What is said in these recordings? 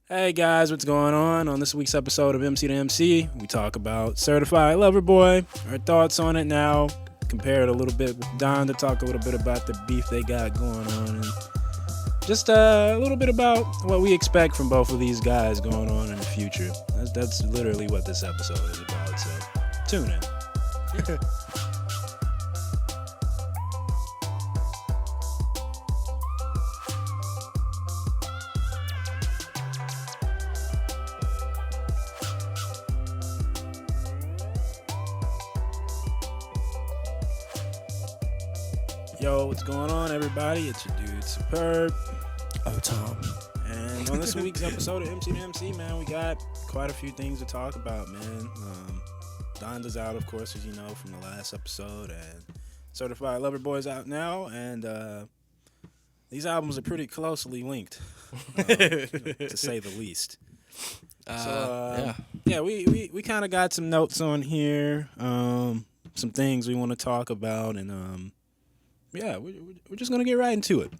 Hey guys, what's going on? On this week's episode of MC2MC, we talk about Certified Lover Boy, our thoughts on it now, compare it a little bit with Donda, talk a little bit about the beef they got going on, and just a little bit about what we expect from both of these guys going on in the future. That's literally what this episode is about, so tune in. Yo, what's going on, everybody? It's your dude, Superb. Oh, Tom. And on this week's episode of MC2MC, man, we got quite a few things to talk about, man. Donda's out, of course, as you know, from the last episode, and Certified Lover Boy's out now, and these albums are pretty closely linked, to say the least. Yeah, we kind of got some notes on here, some things we want to talk about, and yeah, we're just going to get right into it.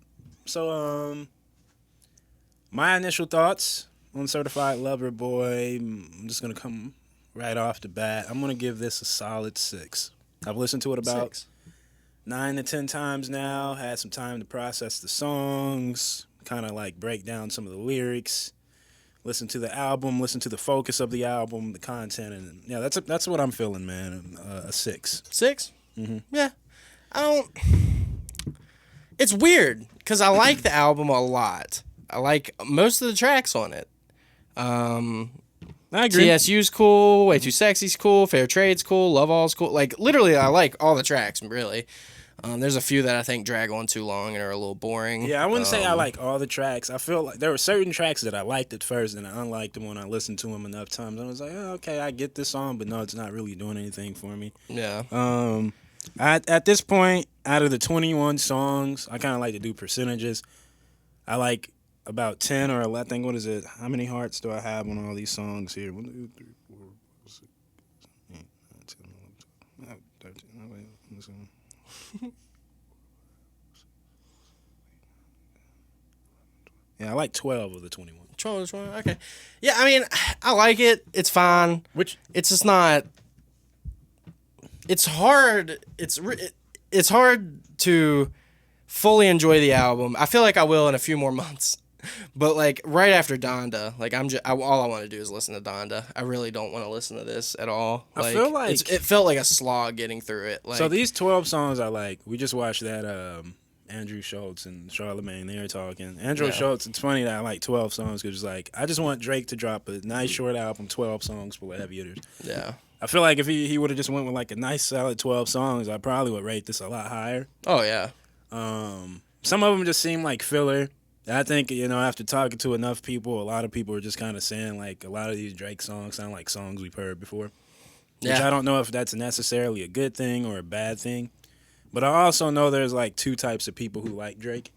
So, my initial thoughts on Certified Lover Boy, I'm just going to come right off the bat. I'm going to give this a solid 6. I've listened to it about 9 to 10 times now, had some time to process the songs, kind of like break down some of the lyrics, listen to the album, listen to the focus of the album, the content, and yeah, that's what I'm feeling, man, a 6. 6? Mm-hmm. Yeah. It's weird because I like the album a lot. I like most of the tracks on it. I agree. TSU's cool. Way Too Sexy's cool. Fair Trade's cool. Love All's cool. Like, literally, I like all the tracks, really. There's a few that I think drag on too long and are a little boring. Yeah, I wouldn't say I like all the tracks. I feel like there were certain tracks that I liked at first and I unliked them when I listened to them enough times. I was like, oh, okay, I get this song, but no, it's not really doing anything for me. Yeah. At this point, out of the 21 songs, I kind of like to do percentages. I like about 10 or 11. I think, what is it? How many hearts do I have on all these songs here? 1, 2, 3, 4, 6, 8, 9, 10, 11, 12, 13. Oh, wait, let's see. Yeah, I like 12 of the 21. 12 is one. Okay. Yeah, I mean, I like it. It's fine. It's just not. It's hard. It's hard to fully enjoy the album. I feel like I will in a few more months, but like right after Donda, like all I want to do is listen to Donda. I really don't want to listen to this at all. I feel like it felt like a slog getting through it. Like, so these 12 songs I like. We just watched that Andrew Schultz and Charlamagne. They were talking. Andrew Schultz. It's funny that I like 12 songs because like I just want Drake to drop a nice short album, 12 songs full of heavy hitters. Yeah. I feel like if he would have just went with like a nice solid 12 songs, I probably would rate this a lot higher. Oh yeah. Some of them just seem like filler. I think, after talking to enough people, a lot of people are just kind of saying like a lot of these Drake songs sound like songs we've heard before. Yeah. Which I don't know if that's necessarily a good thing or a bad thing. But I also know there's like two types of people who like Drake.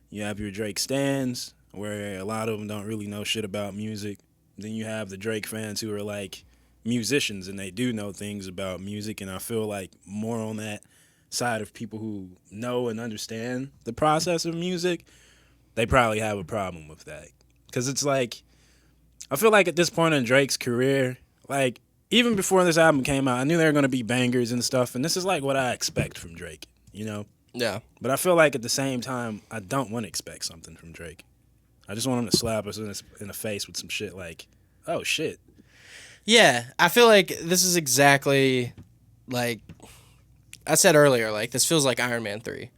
You have your Drake stans, where a lot of them don't really know shit about music. Then you have the Drake fans who are like musicians and they do know things about music, and I feel like more on that side of people who know and understand the process of music, they probably have a problem with that. Because it's like, I feel like at this point in Drake's career, like even before this album came out, I knew there were going to be bangers and stuff, and this is like what I expect from Drake, Yeah. But I feel like at the same time, I don't want to expect something from Drake. I just want him to slap us in the face with some shit like, oh shit. Yeah, I feel like this is exactly like I said earlier. Like this feels like Iron Man 3.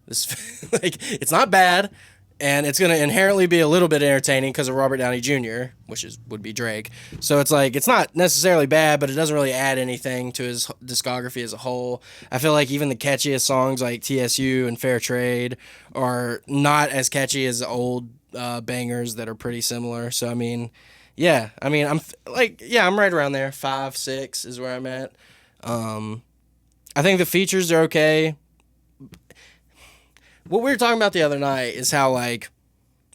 This like it's not bad, and it's gonna inherently be a little bit entertaining because of Robert Downey Jr., which would be Drake. So it's like it's not necessarily bad, but it doesn't really add anything to his discography as a whole. I feel like even the catchiest songs like TSU and Fair Trade are not as catchy as the old bangers that are pretty similar. So I mean. Yeah, I mean, I'm right around there. 5, 6 is where I'm at. I think the features are okay. What we were talking about the other night is how, like,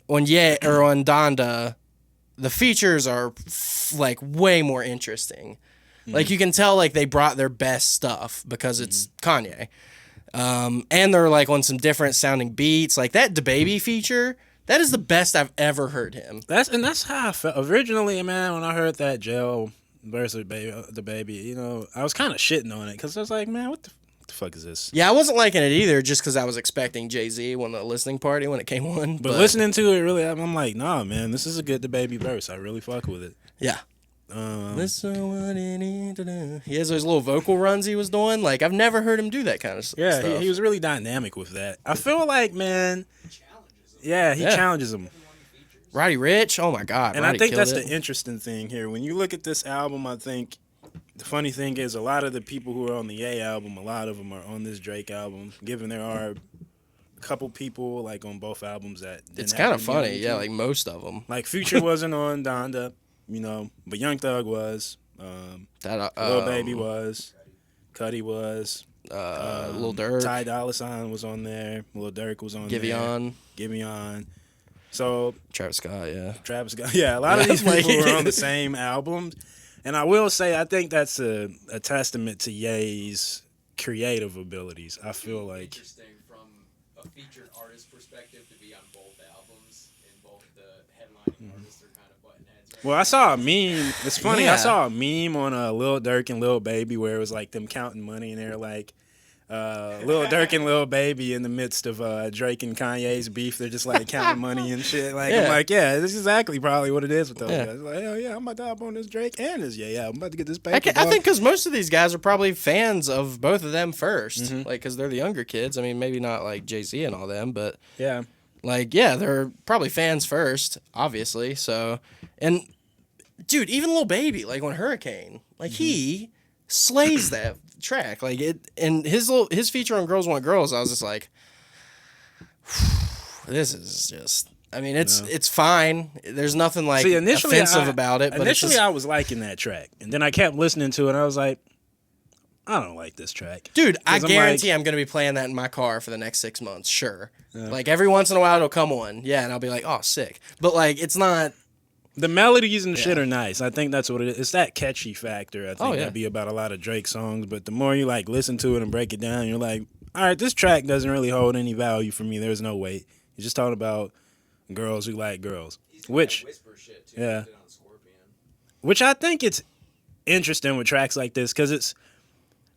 on Donda, the features are, like, way more interesting. Mm-hmm. Like, you can tell, like, they brought their best stuff because it's Kanye. And they're, like, on some different sounding beats. Like, that DaBaby feature That is the best I've ever heard him. That's how I felt originally, man. When I heard that Jail versus the baby, you know, I was kind of shitting on it because I was like, man, what the fuck is this? Yeah, I wasn't liking it either, just because I was expecting Jay-Z when the listening party when it came on. But listening to it, really, I'm like, nah, man, this is a good DaBaby verse. I really fuck with it. Yeah. Listen what you need to do. He has those little vocal runs he was doing. Like, I've never heard him do that kind of stuff. Yeah, he was really dynamic with that. I feel like, man, he challenges him. Roddy Ricch, oh my God. And Roddy I think that's killed the interesting thing here. When you look at this album, I think the funny thing is a lot of the people who are on the Ye album, a lot of them are on this Drake album, given there are a couple people like on both albums that it's kind of funny, yeah, like most of them. Like Future wasn't on Donda, you know, but Young Thug was. Lil Baby was. Cudi was. Lil Durk. Ty Dolla $ign was on there. Lil Durk was on there. Giveon. So Travis Scott, yeah. Yeah, a lot of these people were on the same albums. And I will say, I think that's a testament to Ye's creative abilities. I feel like interesting from a featured artist perspective to be on both albums, and both the headlining artists are kind of button heads. Right? Well, I saw a meme. It's funny. I saw a meme on Lil Durk and Lil Baby where it was like them counting money, and they're like, Lil Durk and Lil Baby in the midst of Drake and Kanye's beef. They're just like counting money and shit. Like I'm like, yeah, this is exactly probably what it is with those guys. Like, hell yeah, I'm about to hop on this Drake and this I'm about to get this paper. I think because most of these guys are probably fans of both of them first, like because they're the younger kids. I mean, maybe not like Jay-Z and all them, but yeah, like they're probably fans first, obviously. So, and dude, even Lil Baby, like on Hurricane, like he slays that track, like it, and his feature on Girls Want Girls, I was just like, this is just, I mean, it's fine. There's nothing like offensive about it. But initially, I was liking that track, and then I kept listening to it, and I was like, I don't like this track, dude. I guarantee I'm gonna be playing that in my car for the next 6 months. Sure, like every once in a while it'll come on, and I'll be like, oh, sick. But like, it's not. The melodies and shit are nice. I think that's what it is. It's that catchy factor. I think that'd be about a lot of Drake songs. But the more you like listen to it and break it down, you're like, all right, this track doesn't really hold any value for me. There's no weight. You're just talking about girls who like girls. Which I think it's interesting with tracks like this because it's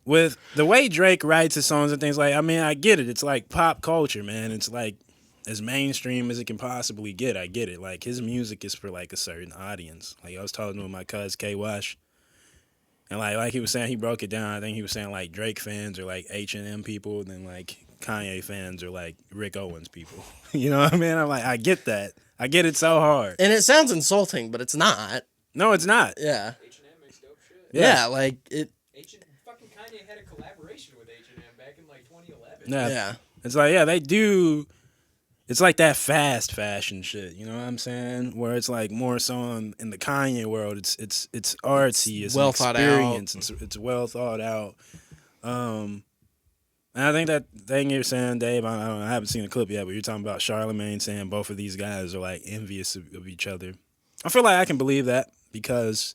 with the way Drake writes his songs and things like. I mean, I get it. It's like pop culture, man. It's like as mainstream as it can possibly get. I get it. Like his music is for like a certain audience. Like I was talking with my cousin K Wash, and like he was saying, he broke it down. I think he was saying like Drake fans are like H&M people, and then like Kanye fans are like Rick Owens people. You know what I mean? I'm like, I get that. I get it so hard. And it sounds insulting, but it's not. No, it's not. Yeah. H&M makes dope shit. Yeah, like it. Fucking Kanye had a collaboration with H&M back in like 2011. Yeah. It's like they do. It's like that fast fashion shit, you know what I'm saying? Where it's like more so in the Kanye world, it's artsy, it's well an thought experience, out. It's well thought out. And I think that thing you're saying, Dave, I haven't seen the clip yet, but you're talking about Charlamagne saying both of these guys are like envious of each other. I feel like I can believe that because,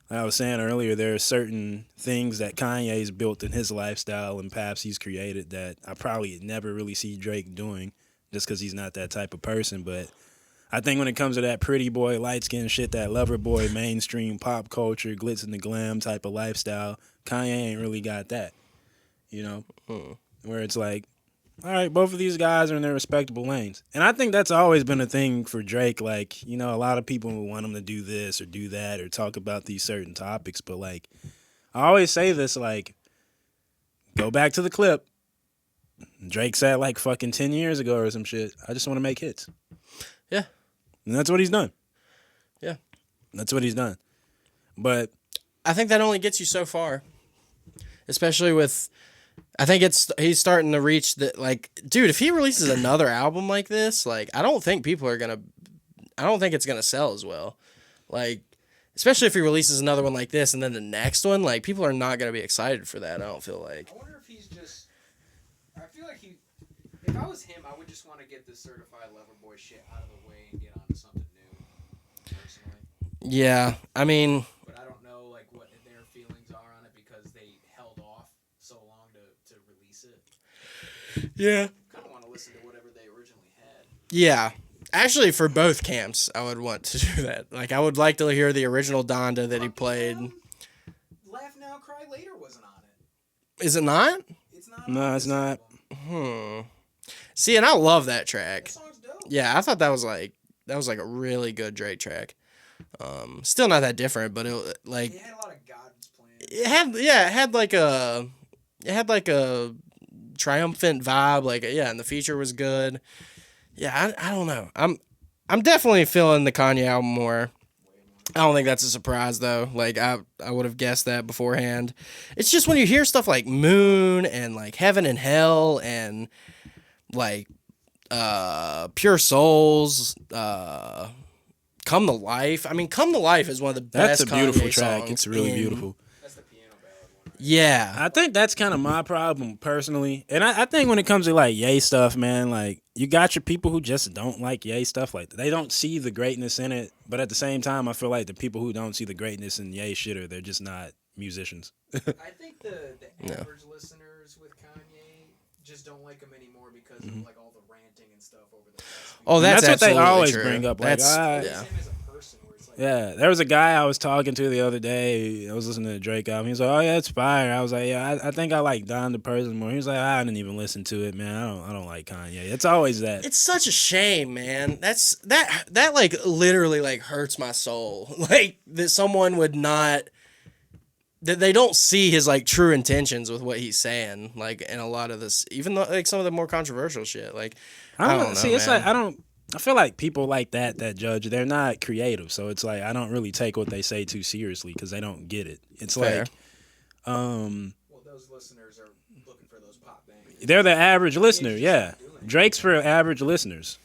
like I was saying earlier, there are certain things that Kanye's built in his lifestyle and paths he's created that I probably never really see Drake doing. Just because he's not that type of person. But I think when it comes to that pretty boy, light-skinned shit, that lover boy, mainstream pop culture, glitz and the glam type of lifestyle, Kanye ain't really got that, you know? Where it's like, all right, both of these guys are in their respectable lanes. And I think that's always been a thing for Drake. Like, you know, a lot of people want him to do this or do that or talk about these certain topics. But, like, I always say this, like, go back to the clip. Drake said like fucking 10 years ago or some shit, I just want to make hits. Yeah. And that's what he's done. Yeah. That's what he's done. But I think that only gets you so far. Especially with, I think he's starting to reach the, like, dude, if he releases another album like this, like, I don't think it's going to sell as well. Like, especially if he releases another one like this and then the next one, like, people are not going to be excited for that, I don't feel like. I wonder if he's just, I feel like if I was him, I would just want to get this certified lover boy shit out of the way and get onto something new, personally. Yeah, I mean, but I don't know like what their feelings are on it because they held off so long to release it. Yeah. I kind of want to listen to whatever they originally had. Yeah. Actually, for both camps, I would want to do that. Like, I would like to hear the original Donda that he played. Laugh Now, Cry Later wasn't on it. Is it not? It's not. No, it's not. See, and I love that track. That song's dope. Yeah, I thought that was like a really good Drake track. Still not that different, but it like It had a lot of God's plans. it had like a triumphant vibe. Like, yeah, and the feature was good. Yeah, I don't know. I'm definitely feeling the Kanye album more. I don't think that's a surprise though. Like I would have guessed that beforehand. It's just when you hear stuff like Moon and like Heaven and Hell and like Pure Souls, Come to Life. I mean, Come to Life is one of the best. That's a beautiful Kanye track. songs It's really in- beautiful. That's the piano ballad one. Yeah. I think that's kind of my problem personally. And I think when it comes to like Ye stuff, man, like you got your people who just don't like Ye stuff. Like they don't see the greatness in it. But at the same time, I feel like the people who don't see the greatness in Ye shit they're just not musicians. I think the average listeners with Kanye just don't like him anymore because of like all the ranting and stuff over the past few Oh, that's what they absolutely always true. bring up. Like, That's years. yeah. Him as a person, where it's like, Yeah, there was a guy I was talking to the other day. I was listening to the Drake album. He was like, "Oh yeah, it's fire." I was like, "Yeah, I think I like Don the person more." He was like, "I didn't even listen to it, man. I don't like Kanye." It's always that. It's such a shame, man. That like literally like hurts my soul. Like that someone would not that they don't see his like true intentions with what he's saying. Like in a lot of this, even though like some of the more controversial shit. Like I don't know, see. It's man. like I feel like people like that Mm-hmm. judge. They're not creative, so it's like I don't really take what they say too seriously because they don't get it. It's Fair. like, well, those listeners are looking for those pop bangers. they're the average listener. just Yeah, not doing it. Drake's for average listeners.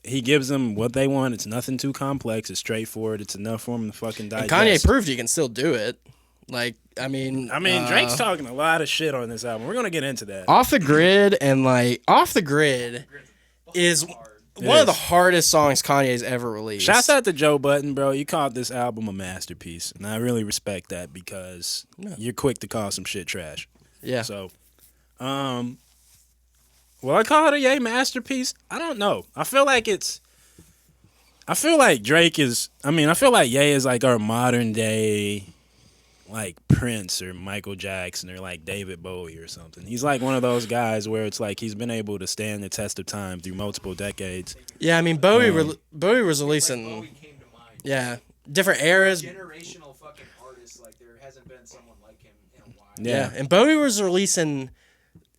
He gives them what they want. It's nothing too complex. It's straightforward. It's enough for them to fucking And digest. Kanye proved he can still do it. Like I mean, Drake's talking a lot of shit on this album. We're gonna get into that. Off the Grid and like Off the Grid is one of the hardest songs Kanye's ever released. Shouts out to Joe Budden, bro. You called this album a masterpiece, and I really respect that because you're quick to call some shit trash. Yeah. So, will I call it a Ye masterpiece? I don't know. I feel like Drake is. I feel like Ye is like our modern day, like Prince or Michael Jackson or like David Bowie or something. He's like one of those guys where it's like he's been able to stand the test of time through multiple decades. Yeah, I mean Bowie was releasing Bowie came to mind. yeah, different eras. Generational fucking artist. Like there hasn't been someone like him in a while. Yeah, and Bowie was releasing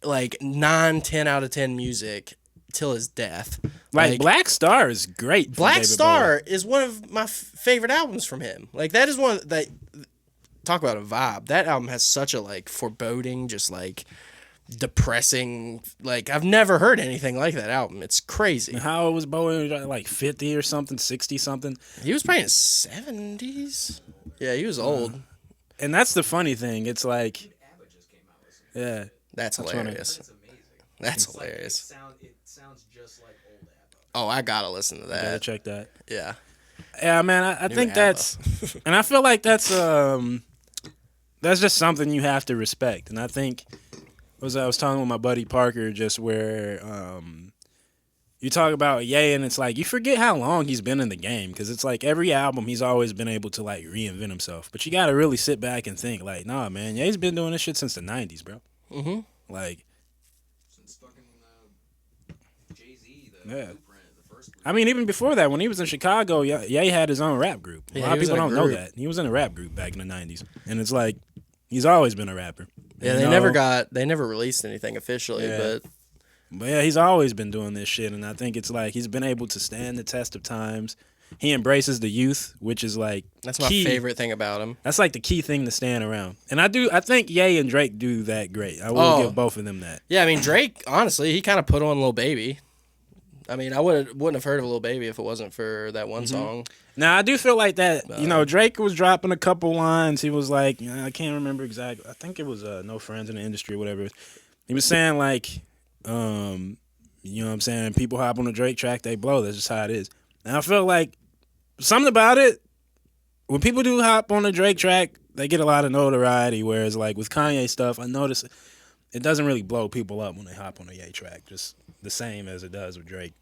like 9, 10 out of 10 music till his death. Like Black Star is great. Black David Star is one of my favorite albums from him. Like that is one that talk about a vibe. That album has such a like foreboding, just like depressing. Like I've never heard anything like that album. It's crazy. Bowie. How old was Bowie? Like 50 or something, 60 something. He was probably in his 70s. Yeah, he was old. And that's the funny thing. It's like, ABBA just came out with some. yeah. That's funny. hilarious. It's amazing. That's It's like, hilarious. it sounds just like old ABBA. Oh, I gotta listen to Gotta that. check that. Yeah. Yeah, man, I think ABBA. that's, and I feel like that's just something you have to respect. And I think, I was talking with my buddy Parker just where you talk about Ye and it's like you forget how long he's been in the game because it's like every album he's always been able to like reinvent himself. But you got to really sit back and think like, nah, man, Ye's been doing this shit since the 90s, bro. Mm-hmm. Like, Since fucking Jay-Z, the Yeah. Blueprint, the first Blueprint. I mean, even before that, when he was in Chicago, Ye had his own rap group. A Yeah, lot he of was people in a don't know group. that. He was in a rap group back in the 90s. And it's like, he's always been a rapper. Yeah, You they know? never released anything officially, Yeah. but But yeah, he's always been doing this shit, and I think it's like he's been able to stand the test of times. He embraces the youth, which is like that's my key. favorite thing about him. That's like the key thing to stand around. And I think Ye and Drake do that great. I will give both of them that. Yeah, I mean Drake, honestly, he kind of put on Lil Baby. I mean, I wouldn't have heard of Lil Baby if it wasn't for that one song. Now I do feel like that. Drake was dropping a couple lines. He was like, I can't remember exactly. I think it was No Friends in the Industry or whatever. He was saying like, you know what I'm saying? People hop on a Drake track, they blow. That's just how it is. And I feel like something about it, when people do hop on a Drake track, they get a lot of notoriety. Whereas like with Kanye stuff, I notice it doesn't really blow people up when they hop on a Ye track. Just the same as it does with Drake.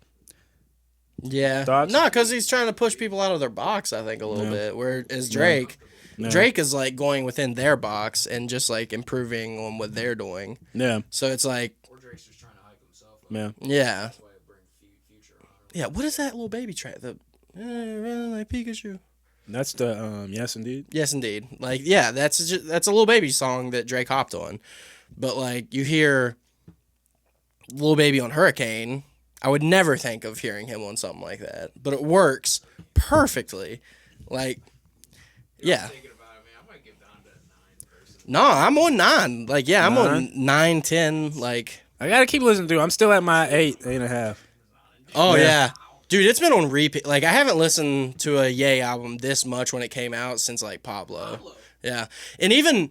Yeah. Thoughts? No, because he's trying to push people out of their box, I think, a little bit. Whereas Drake, Yeah. Drake is like going within their box and just like improving on what they're doing. Yeah. So it's like, Or Drake's just trying to hype himself up. Yeah. yeah. That's why it brings Future on. Yeah, what is that little baby track? The running like Pikachu. That's the Yes Indeed. Yes, indeed. Like, yeah, that's a little baby song that Drake hopped on. But like, you hear Lil Baby on Hurricane, I would never think of hearing him on something like that. But it works perfectly. Like, yeah. Thinking about it, man, I might give Donda a 9 personally. No, I'm on 9. Like, yeah, I'm 9? on 9, 10. Like, I gotta keep listening through. I'm still at my 8.5. oh, Yeah. yeah. Dude, it's been on repeat. Like, I haven't listened to a Ye album this much when it came out since, like, Pablo. Yeah. And even,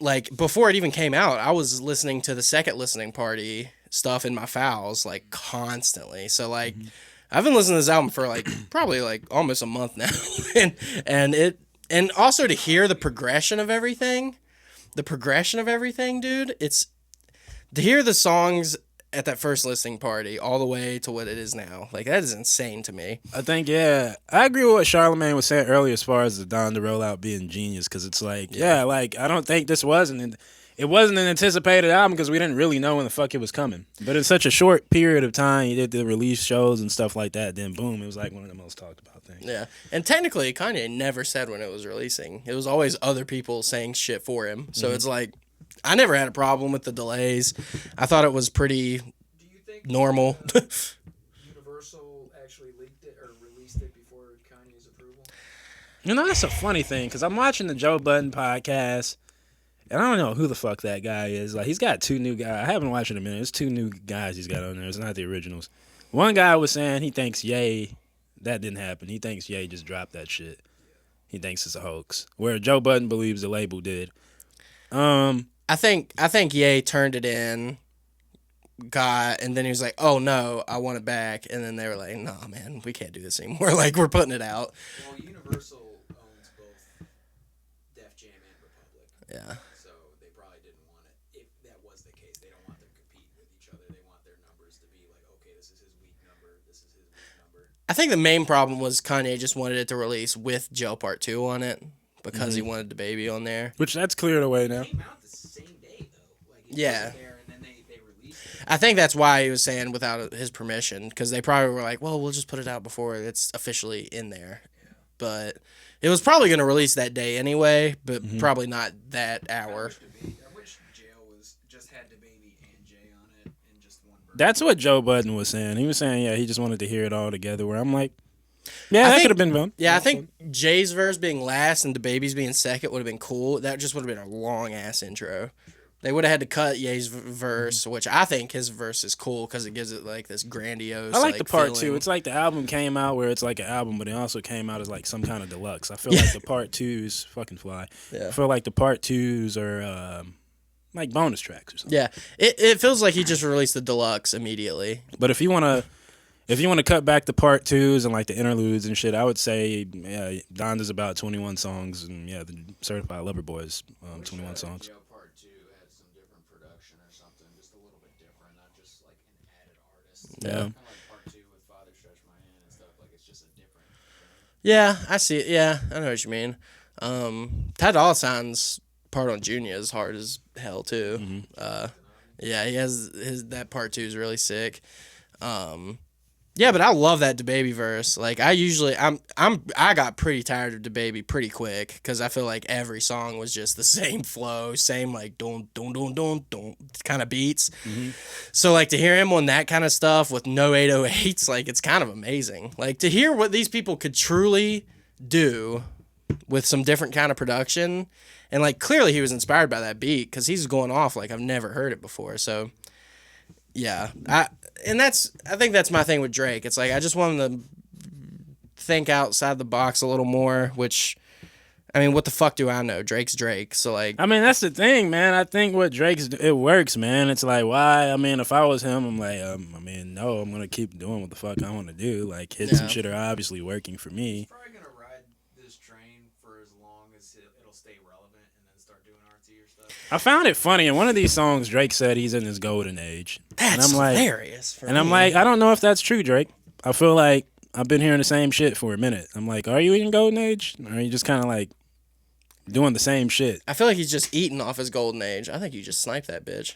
like, before it even came out, I was listening to the Second Listening Party stuff in my files, like, constantly. So, like, I've been listening to this album for, like, probably, like, almost a month now. and also to hear the progression of everything, dude, it's, to hear the songs at that first listening party all the way to what it is now. Like, that is insane to me. I think, yeah, I agree with what Charlamagne was saying earlier as far as the Donda rollout being genius, because it's like, yeah, like, I don't think it wasn't an anticipated album because we didn't really know when the fuck it was coming. But in such a short period of time, you did the release shows and stuff like that, then boom, it was like one of the most talked about things. Yeah. And technically, Kanye never said when it was releasing. It was always other people saying shit for him. So it's like, I never had a problem with the delays. I thought it was pretty Do you think normal. Universal actually leaked it or released it before Kanye's approval? You know, that's a funny thing because I'm watching the Joe Budden podcast, and I don't know who the fuck that guy is. Like, he's got 2 new guys. I haven't watched it in a minute. There's 2 new guys he's got on there. It's not the originals. One guy was saying he thinks Ye, that didn't happen. He thinks Ye just dropped that shit. He thinks it's a hoax. Where Joe Budden believes the label did. I think Ye turned it in, and then he was like, "Oh no, I want it back." And then they were like, "Nah, man, we can't do this anymore. Like, we're putting it out." Well, Universal owns both Def Jam and Republic. Yeah. So they probably didn't want it. If that was the case, they don't want them competing with each other. They want their numbers to be like, okay, this is his week number. This is his week number. I think the main problem was Kanye just wanted it to release with Joe Part 2 on it because he wanted the baby on there. Which that's cleared away now. It came out the same day though. Like it Yeah. was there, and then they released it. I think that's why he was saying without his permission, because they probably were like, well, we'll just put it out before it's officially in there. But it was probably going to release that day anyway, but probably not that hour. I wish Jail just had the baby and Jay on it in just one version. That's what Joe Budden was saying. He was saying, yeah, he just wanted to hear it all together. Where I'm like, yeah, I that think- could have been fun. Yeah, I think Jay's verse being last and the baby's being second would have been cool. That just would have been a long ass intro. They would have had to cut Ye's verse, which I think his verse is cool because it gives it like this grandiose. I like the part feeling. 2. It's like the album came out where it's like an album, but it also came out as like some kind of deluxe. I feel like the part 2s fucking fly. Yeah. I feel like the part 2s are like bonus tracks or something. Yeah, it feels like he just released the deluxe immediately. But if you wanna cut back the part 2s and like the interludes and shit, I would say Donda's about 21 songs, and the Certified Lover Boy is 21 songs. Jail Part 2 had some different production or something, just a little bit different, not just like an added artist. Yeah. Kind of like Part 2 with Father Stretch My Hand and stuff. Like it's just a different thing. Yeah, I see it. Yeah, I know what you mean. Ty Dolla $ign's part on Junior is hard as hell too. Yeah, he has that part 2 is really sick. Yeah, but I love that DaBaby verse. Like I got pretty tired of DaBaby pretty quick because I feel like every song was just the same flow, same like don't kind of beats. So like to hear him on that kind of stuff with no 808s, like it's kind of amazing. Like to hear what these people could truly do with some different kind of production, and like clearly he was inspired by that beat because he's going off like I've never heard it before. So yeah, I think that's my thing with Drake. It's like I just want him to think outside the box a little more, which I mean, what the fuck do I know? Drake's Drake. So like I mean, that's the thing, man. I think what it works, man. It's like, why? I mean, if I was him, I'm like, no, I'm gonna keep doing what the fuck I want to do. Like, hits and shit are obviously working for me. Probably gonna ride this train for as long as it'll stay relevant, and then start doing artsy I found it funny. In one of these songs, Drake said he's in his golden age. That's and I'm like, hilarious. For and me. I'm like, I don't know if that's true, Drake. I feel like I've been hearing the same shit for a minute. I'm like, are you in golden age? Or are you just kind of like doing the same shit? I feel like he's just eating off his golden age. I think you just sniped that bitch.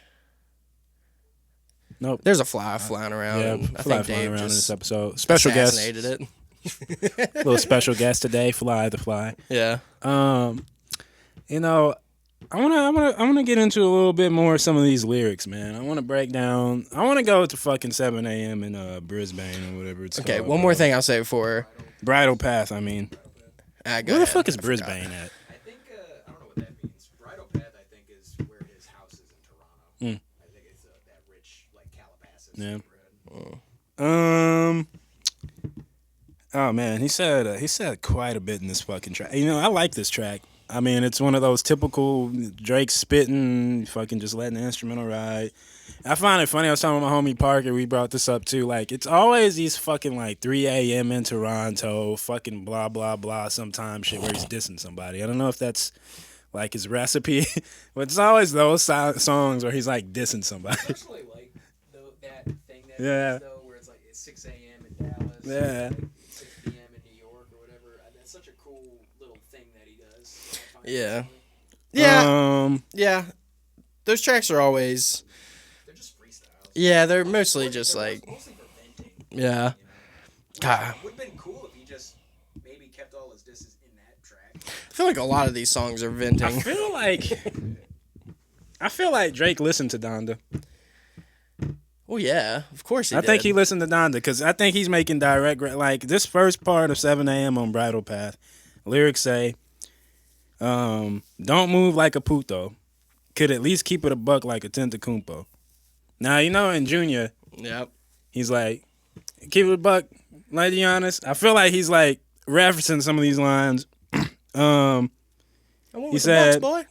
Nope. There's a fly flying around. Yeah, and I fly think flying Dave around in just this episode. Special guest. assassinated it. Little special guest today, Fly the Fly. Yeah. You know, I wanna get into a little bit more of some of these lyrics, man. I wanna break down. I wanna go to fucking 7 a.m. in Brisbane or whatever it's Okay, called. one more thing I'll say before. Bridle Path. I mean, Go where the ahead. fuck is I Brisbane forgot. at? I think I don't know what that means. Bridal Path, I think, is where his house is in Toronto. I think it's that rich, like Calabasas neighborhood. Oh man, he said quite a bit in this fucking track. You know, I like this track. I mean, it's one of those typical Drake spitting, fucking just letting the instrumental ride. I find it funny. I was talking with my homie Parker. We brought this up too. Like, it's always these fucking like 3 a.m. in Toronto, fucking blah blah blah. Sometimes shit where he's dissing somebody. I don't know if that's like his recipe, but it's always those songs where he's like dissing somebody. Especially like that thing that Yeah. he does, though, where it's like it's 6 a.m. in Dallas. Yeah. Like 6 p.m. in New York or whatever. That's such a cool little thing that he does. I find Yeah. personally. Yeah. Those tracks are always. They're just freestyles. Yeah, they're mostly just They're like. mostly for venting. Yeah. God. Would have been cool if he just maybe kept all his disses in that track. I feel like a lot of these songs are venting. I feel like Drake listened to Donda. Well, yeah, of course he I did. think he listened to Donda because I think he's making direct like this first part of 7 a.m. on Bridle Path. Lyrics say, "Don't move like a puto. Could at least keep it a buck like a tentacumpo." Now you know in Junior, Yep. he's like, "Keep it a buck, like be honest." I feel like he's like referencing some of these lines. He said, boy.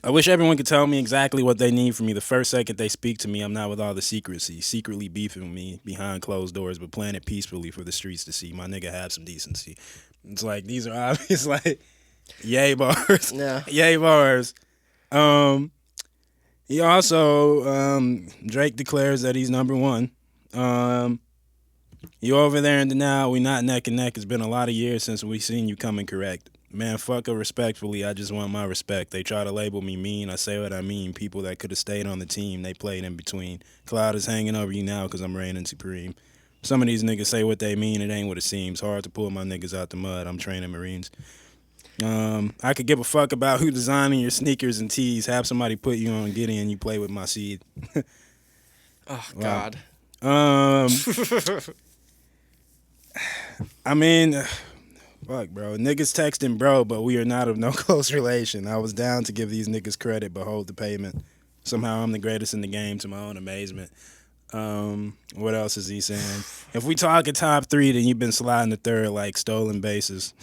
I wish everyone could tell me exactly what they need from me the first second they speak to me. I'm not with all the secrecy, secretly beefing with me behind closed doors, but playing it peacefully for the streets to see. My nigga have some decency. It's like these are obvious like yay bars. Yeah. Yay bars. He also Drake declares that he's number one. You over there in denial, we not neck and neck. It's been a lot of years since we seen you coming correct. Man, fuck her respectfully. I just want my respect. They try to label me mean. I say what I mean. People that could have stayed on the team, they played in between. Cloud is hanging over you now because I'm reigning supreme. Some of these niggas say what they mean. It ain't what it seems. Hard to pull my niggas out the mud. I'm training Marines. I could give a fuck about who designing your sneakers and tees. Have somebody put you on Gideon. You play with my seed. Oh, God. I mean, fuck, bro. Niggas texting, bro, but we are not of no close relation. I was down to give these niggas credit, but hold the payment. Somehow I'm the greatest in the game to my own amazement. What else is he saying? If we talk a top three, then you've been sliding the third like stolen bases.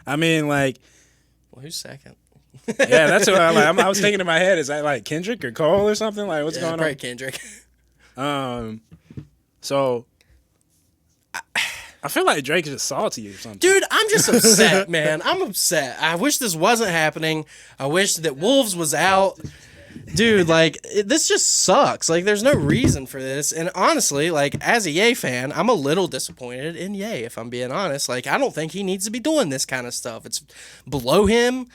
I mean, like, Well, who's second? yeah, that's what I like. I was thinking in my head, is that like Kendrick or Cole or something? Like, what's going Probably on? Kendrick. So I feel like Drake is just salty or something. Dude, I'm just upset, man. I'm upset. I wish this wasn't happening. I wish that Wolves was out. Dude, like, this just sucks. Like, there's no reason for this. And honestly, like, as a Ye fan, I'm a little disappointed in Ye, if I'm being honest. Like, I don't think he needs to be doing this kind of stuff. It's below him.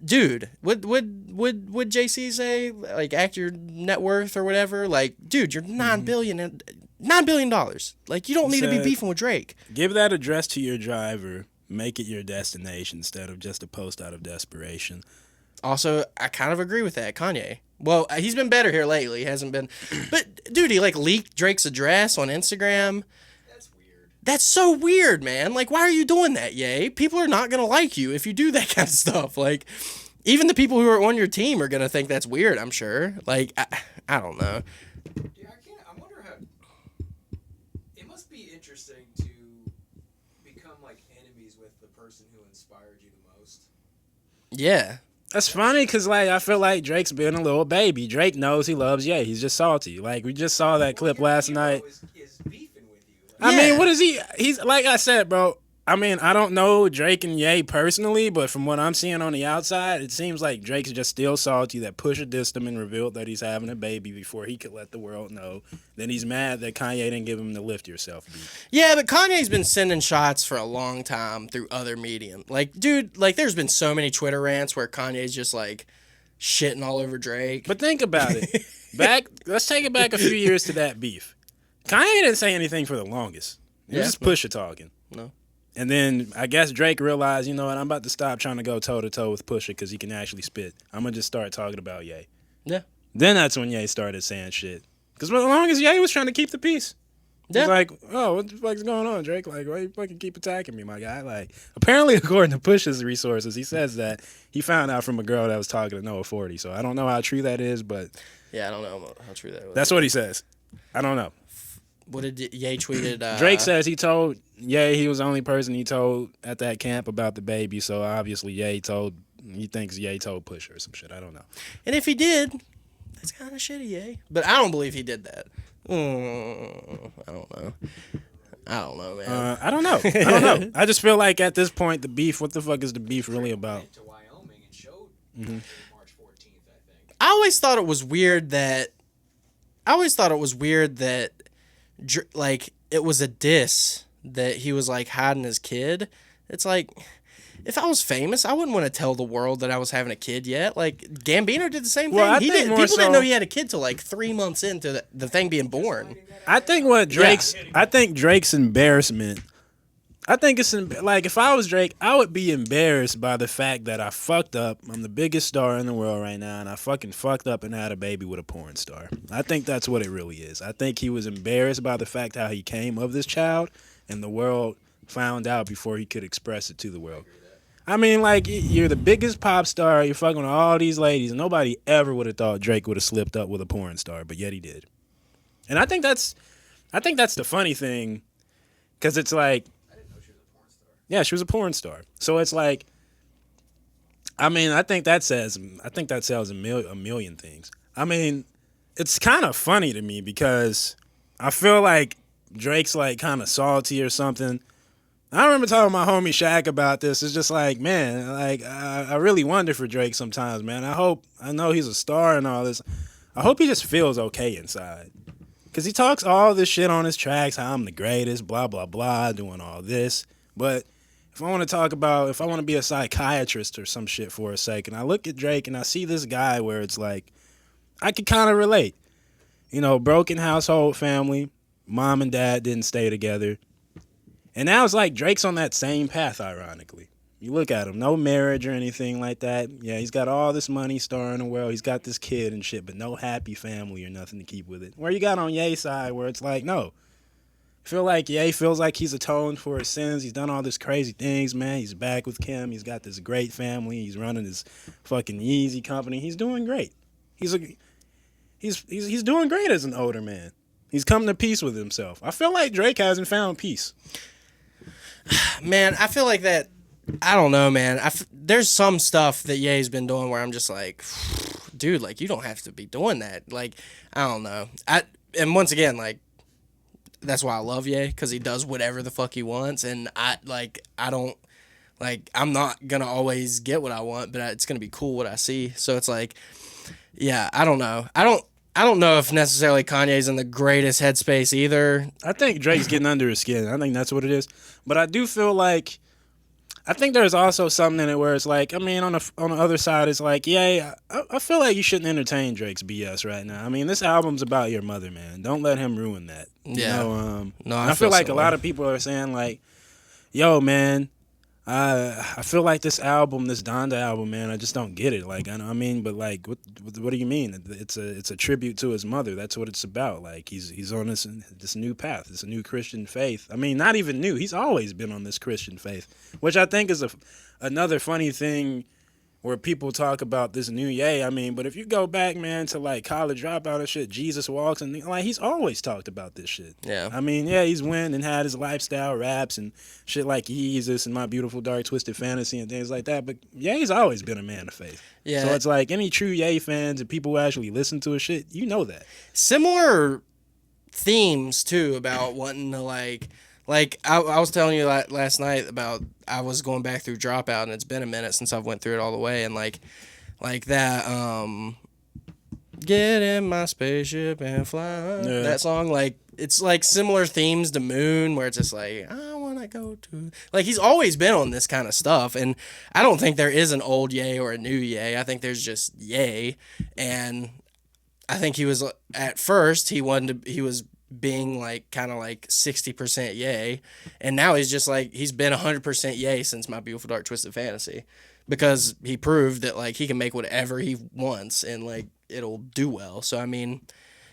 Dude, would JC say, like, act your net worth or whatever? Like, dude, you're $9 billion. Like, you don't need to be beefing with Drake. Give that address to your driver. Make it your destination instead of just a post out of desperation. Also, I kind of agree with that, Kanye. Well, he's been better here lately. He hasn't been. But, dude, he, like, leaked Drake's address on Instagram. That's weird. That's so weird, man. Like, why are you doing that, Ye? People are not going to like you if you do that kind of stuff. Like, even the people who are on your team are going to think that's weird, I'm sure. Like, I don't know. Yeah, I wonder how. It must be interesting to become like enemies with the person who inspired you the most. Yeah. That's funny because, like, I feel like Drake's being a little baby. Drake knows he loves Ye. He's just salty. Like, we just saw that clip Your last hero night. is beefing with you. I Yeah. mean, what is he? He's, like I said, bro, I mean, I don't know Drake and Ye personally, but from what I'm seeing on the outside, it seems like Drake's just still salty that Pusha dissed him and revealed that he's having a baby before he could let the world know. Then he's mad that Kanye didn't give him the Lift Yourself beat. Yeah, but Kanye's been sending shots for a long time through other medium. Like, dude, like there's been so many Twitter rants where Kanye's just like shitting all over Drake. But think about it. Let's take it back a few years to that beef. Kanye didn't say anything for the longest. It was just Pusha talking. No. And then I guess Drake realized, you know what, I'm about to stop trying to go toe-to-toe with Pusha because he can actually spit. I'm going to just start talking about Ye. Yeah. Then that's when Ye started saying shit. Because as long as Ye was trying to keep the peace. Yeah. He's like, oh, what the fuck's going on, Drake? Like, why you fucking keep attacking me, my guy? Like, apparently, according to Pusha's resources, he says that he found out from a girl that was talking to Noah 40. So I don't know how true that is, but... Yeah, I don't know how true that was. That's what he says. I don't know. What did Ye tweeted? Drake says he told Ye he was the only person he told at that camp about the baby, so obviously he thinks Ye told Pusha or some shit. I don't know. And if he did, that's kind of shitty, Ye. But I don't believe he did that. I don't know. Man. I don't know. I just feel like at this point, the beef, what the fuck is the beef really about? To Wyoming and showed March 14th, I think. I always thought it was weird that like it was a diss that he was like hiding his kid. It's like, if I was famous, I wouldn't want to tell the world that I was having a kid yet. Like Gambino did the same thing. Well, People didn't know he had a kid till like 3 months into the thing being born. I think Drake's embarrassment. I think it's like if I was Drake, I would be embarrassed by the fact that I fucked up. I'm the biggest star in the world right now, and I fucking fucked up and had a baby with a porn star. I think that's what it really is. I think he was embarrassed by the fact how he came of this child, and the world found out before he could express it to the world. I mean, like, you're the biggest pop star, you're fucking with all these ladies, and nobody ever would have thought Drake would have slipped up with a porn star, but yet he did. And I think that's the funny thing, because it's like, yeah, she was a porn star. So it's like, I mean, I think that sells a million things. I mean, it's kind of funny to me because I feel like Drake's like kind of salty or something. I remember talking to my homie Shaq about this. It's just like, man, like I really wonder for Drake sometimes, man. I know he's a star and all this. I hope he just feels okay inside. Because he talks all this shit on his tracks, how I'm the greatest, blah, blah, blah, doing all this. But if I want to be a psychiatrist or some shit for a second, I look at Drake and I see this guy where it's like, I could kind of relate. You know, broken household family, mom and dad didn't stay together. And now it's like Drake's on that same path, ironically. You look at him, no marriage or anything like that. Yeah, he's got all this money, star in the world. He's got this kid and shit, but no happy family or nothing to keep with it. Where you got on Ye's side where it's like, no. I feel like Ye feels like he's atoned for his sins. He's done all these crazy things, man. He's back with Kim. He's got this great family. He's running his fucking Yeezy company. He's doing great. He's doing great as an older man. He's coming to peace with himself. I feel like Drake hasn't found peace. Man, I feel like that. I don't know, man. There's some stuff that Ye's been doing where I'm just like, dude, like, you don't have to be doing that. Like, I don't know. And once again, like, that's why I love Ye, because he does whatever the fuck he wants, and I'm not gonna always get what I want, but it's gonna be cool what I see. So it's like, yeah, I don't know. I don't know if necessarily Kanye's in the greatest headspace either. I think Drake's getting under his skin. I think that's what it is. But I do feel like, I think there's also something in it where it's like, I mean, on the other side, it's like, yeah, I feel like you shouldn't entertain Drake's BS right now. I mean, this album's about your mother, man. Don't let him ruin that. Yeah. You know, no, I feel like a lot of people are saying like, yo, man, I feel like this album, this Donda album, man, I just don't get it. Like, I mean, but like, what do you mean? It's a tribute to his mother. That's what it's about. Like, he's on this new path. It's a new Christian faith. I mean, not even new. He's always been on this Christian faith, which I think is another funny thing where people talk about this new Ye. I mean, but if you go back, man, to like College Dropout and shit, Jesus Walks, and like he's always talked about this shit. Yeah. I mean, yeah, he's went and had his lifestyle raps and shit like Jesus and My Beautiful Dark Twisted Fantasy and things like that. But Ye's always been a man of faith. Yeah. So it's like any true Ye fans and people who actually listen to his shit, you know that. Similar themes too about wanting to like Like I was telling you last night about I was going back through Dropout, and it's been a minute since I've went through it all the way, and like that get in my spaceship and fly. Yeah. That song, like it's like similar themes to Moon, where it's just like I wanna go to. Like he's always been on this kind of stuff, and I don't think there is an old Ye or a new Ye. I think there's just Ye, and I think he was at first he was being like kind of like 60% Ye, and now he's just like he's been 100% Ye since My Beautiful Dark Twisted Fantasy, because he proved that like he can make whatever he wants and like it'll do well. So I mean,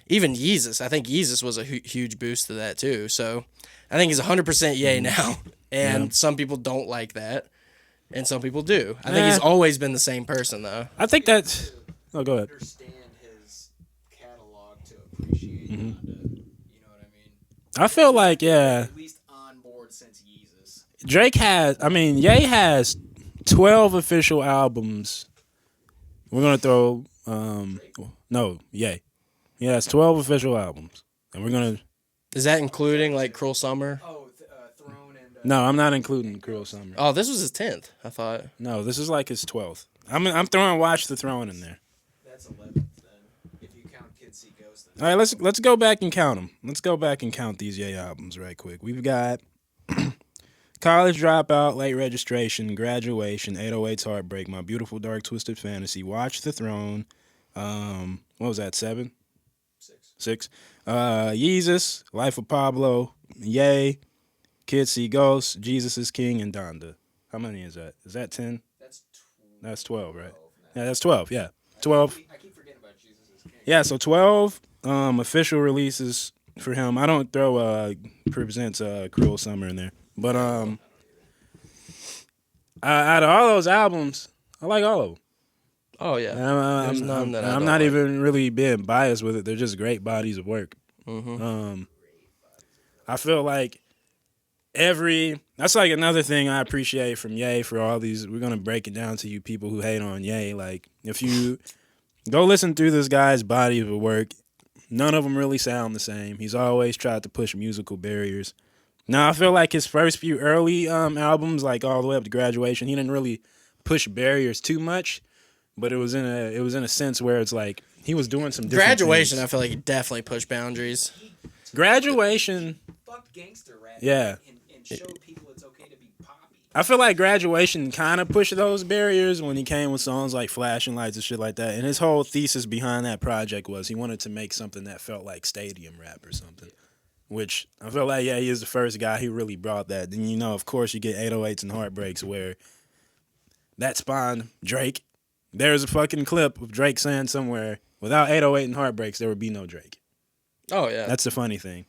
even Yeezus, I think Yeezus was a huge boost to that too. So I think he's 100% Ye now, and some people don't like that, and some people do. I think he's always been the same person though. I think that's. Oh, go ahead. Understand his catalog to appreciate Donda. You know what I mean? I feel like At least on board since Yeezus. Drake has. I mean, Ye has 12 official albums. We're gonna throw. No, Ye. He has 12 official albums, and we're gonna. Is that including like Cruel Summer? Oh, Throne and. No, I'm not including Cruel Summer. Oh, this was his 10th. I thought. No, this is like his 12th. I'm throwing Watch the Throne in there. That's 11th then, if you count Kids See Ghosts. Then. All right, let's go back and count them. Let's go back and count these Ye albums right quick. We've got College Dropout, Late Registration, Graduation, 808's Heartbreak, My Beautiful Dark Twisted Fantasy, Watch the Throne. What was that? 7? 6. Yeezus, Life of Pablo, Ye, Kids See Ghosts, Jesus is King, and Donda. How many is that? Is that 10? That's 12, right? Yeah, that's 12. Yeah, 12. I keep forgetting about Jesus is King. Yeah, so 12 official releases for him. I don't throw Presents Cruel Summer in there, but out of all those albums, I like all of them. Oh yeah. There's none that I'm not even really being biased with it. They're just great bodies of work. I feel like that's like another thing I appreciate from Ye for all these. We're gonna break it down to you people who hate on Ye. Like if you go listen through this guy's body of work, none of them really sound the same. He's always tried to push musical barriers. Now I feel like his first few early albums, like all the way up to Graduation, he didn't really push barriers too much. But it was in a sense where it's like he was doing some different Graduation. things. I feel like he definitely pushed boundaries. Graduation. Fuck gangster rap. Yeah. And showed people it's okay to be poppy. I feel like Graduation kind of pushed those barriers when he came with songs like Flashing Lights and shit like that. And his whole thesis behind that project was he wanted to make something that felt like stadium rap or something. Which I feel like, he is the first guy who really brought that. Then, of course, you get 808s and Heartbreaks where that spawned Drake. There's a fucking clip of Drake saying somewhere, without 808 and Heartbreaks, there would be no Drake. Oh, yeah. That's the funny thing.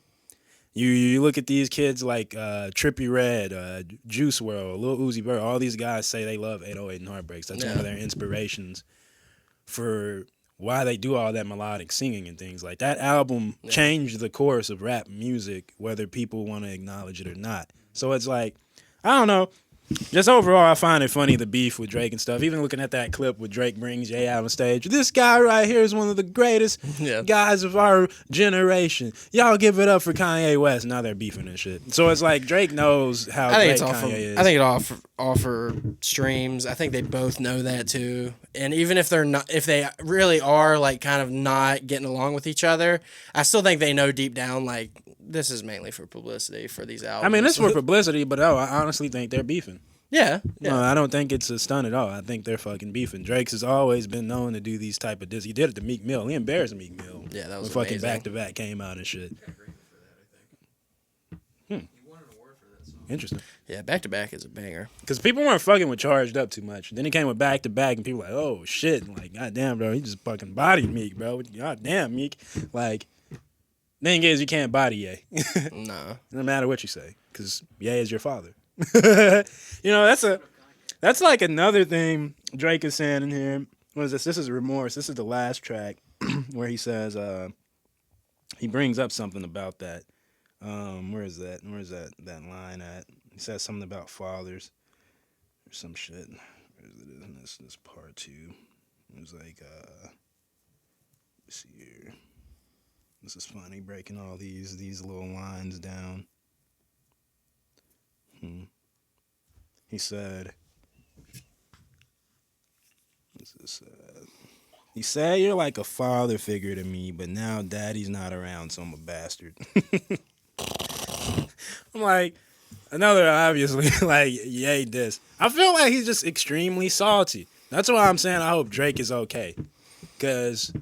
You look at these kids like Trippie Redd, Juice WRLD, Lil Uzi Vert, all these guys say they love 808 and Heartbreaks. That's one of their inspirations for why they do all that melodic singing and things. Like that album changed the course of rap music, whether people want to acknowledge it or not. So it's like, I don't know. Just overall, I find it funny, the beef with Drake and stuff. Even looking at that clip where Drake brings Ye out on stage. This guy right here is one of the greatest guys of our generation. Y'all give it up for Kanye West. Now they're beefing and shit. So it's like Drake knows how great Kanye is. I think it offer streams. I think they both know that too. And even if they really are like kind of not getting along with each other, I still think they know deep down like this is mainly for publicity for these albums. I mean, it's for publicity, but I honestly think they're beefing. Yeah. No, I don't think it's a stunt at all. I think they're fucking beefing. Drake's has always been known to do these type of discs. He did it to Meek Mill. He embarrassed Meek Mill. Yeah, that was when fucking amazing. Back to Back came out and shit. He won an award for that song. Interesting. Yeah, Back to Back is a banger. Because people weren't fucking with Charged Up too much. Then he came with Back to Back, and people were like, oh shit. Like, goddamn, bro, he just fucking bodied Meek, bro. Goddamn, Meek. Like, thing is, you can't body Ye. No. No matter what you say, because Ye is your father. That's like another thing Drake is saying in here. What is this? This is Remorse. This is the last track where he says, he brings up something about that. Where is that? Where's that line at? He says something about fathers or some shit. Where is it in this part two? It was like, let's see here. This is funny, breaking all these little lines down. He said, he said, "You're like a father figure to me, but now daddy's not around, so I'm a bastard." I'm like, another obviously like yay diss. I feel like he's just extremely salty. That's why I'm saying I hope Drake is okay, because